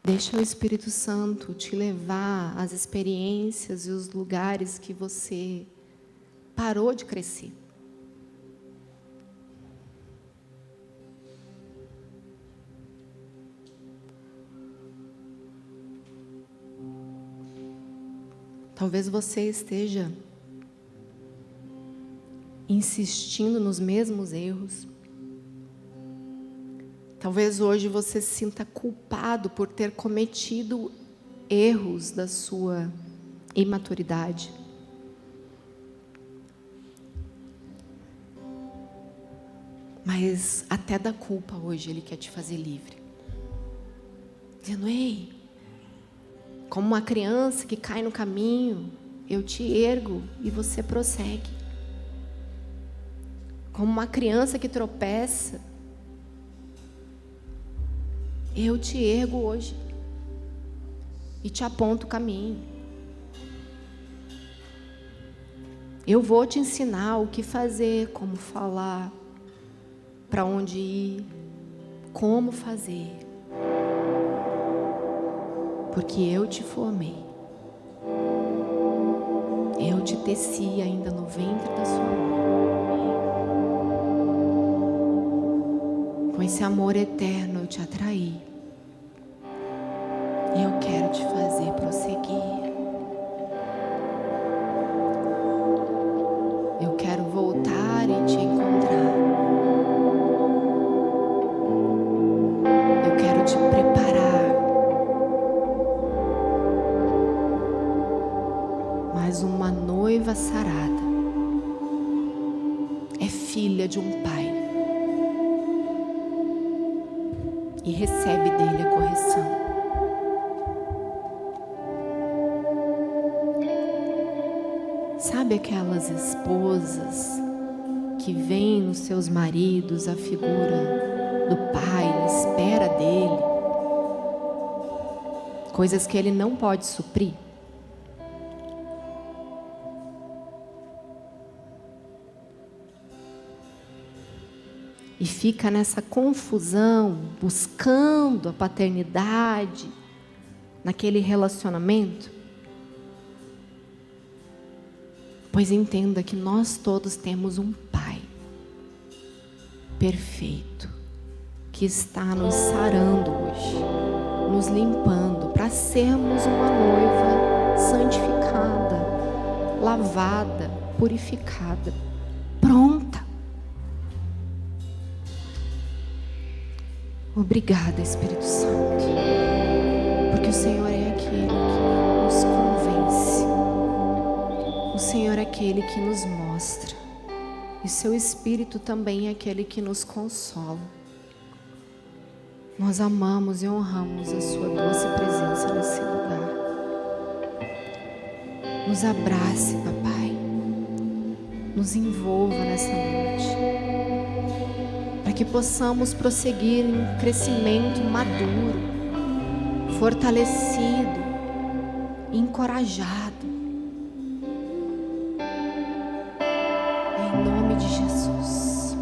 Deixa o Espírito Santo te levar às experiências e os lugares que você parou de crescer. Talvez você esteja insistindo nos mesmos erros. Talvez hoje você se sinta culpado por ter cometido erros da sua imaturidade. Mas até da culpa hoje Ele quer te fazer livre. Dizendo: ei, como uma criança que cai no caminho, eu te ergo e você prossegue. Como uma criança que tropeça, eu te ergo hoje e te aponto o caminho. Eu vou te ensinar o que fazer, como falar, para onde ir, como fazer. Porque eu te formei. Eu te teci ainda no ventre da sua mãe. Com esse amor eterno eu te atraí. E eu quero te fazer prosseguir. Eu quero voltar e te encontrar. Eu quero te preparar. Mas uma noiva sarada é filha de um pai e recebe dele a correção. Sabe aquelas esposas que veem nos seus maridos a figura do pai, espera dele, coisas que ele não pode suprir? E fica nessa confusão, buscando a paternidade naquele relacionamento? Pois entenda que nós todos temos um Pai perfeito, que está nos sarando hoje, nos limpando, para sermos uma noiva santificada, lavada, purificada, pronta. Obrigada, Espírito Santo, porque o Senhor é aquele que nos convence, o Senhor é aquele que nos mostra, e seu Espírito também é aquele que nos consola. Nós amamos e honramos a sua doce presença nesse lugar. Nos abrace, papai, nos envolva nessa noite, para que possamos prosseguir em um crescimento maduro, fortalecido, encorajado. Em nome de Jesus.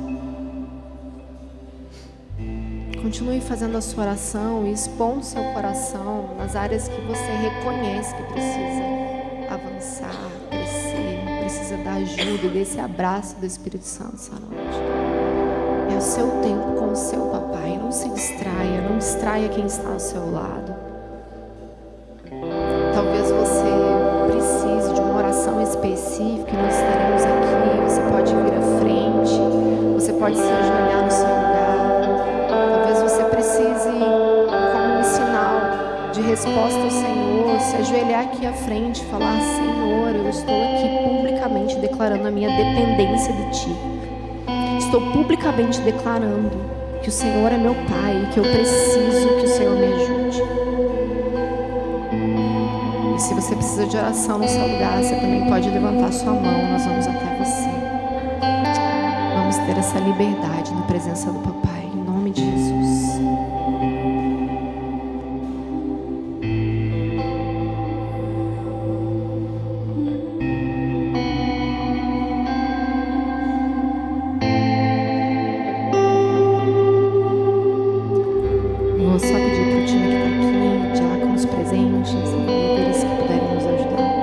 Continue fazendo a sua oração e expondo seu coração nas áreas que você reconhece que precisa avançar, crescer, precisa da ajuda, desse abraço do Espírito Santo essa noite. É o seu tempo com o seu papai. Não se distraia, não distraia quem está ao seu lado. Talvez você precise de uma oração específica, nós estaremos aqui. Você pode vir à frente, você pode se ajoelhar no seu lugar. Talvez você precise, como um sinal de resposta ao Senhor, se ajoelhar aqui à frente e falar: Senhor, eu estou aqui publicamente declarando a minha dependência de Ti. Estou publicamente declarando que o Senhor é meu Pai e que eu preciso que o Senhor me ajude. E se você precisa de oração no seu lugar, você também pode levantar sua mão, nós vamos até você. Vamos ter essa liberdade na presença do Papai, em nome de Jesus. Vou só pedir para o time que está aqui, diáconos presentes, líderes que puderem nos ajudar.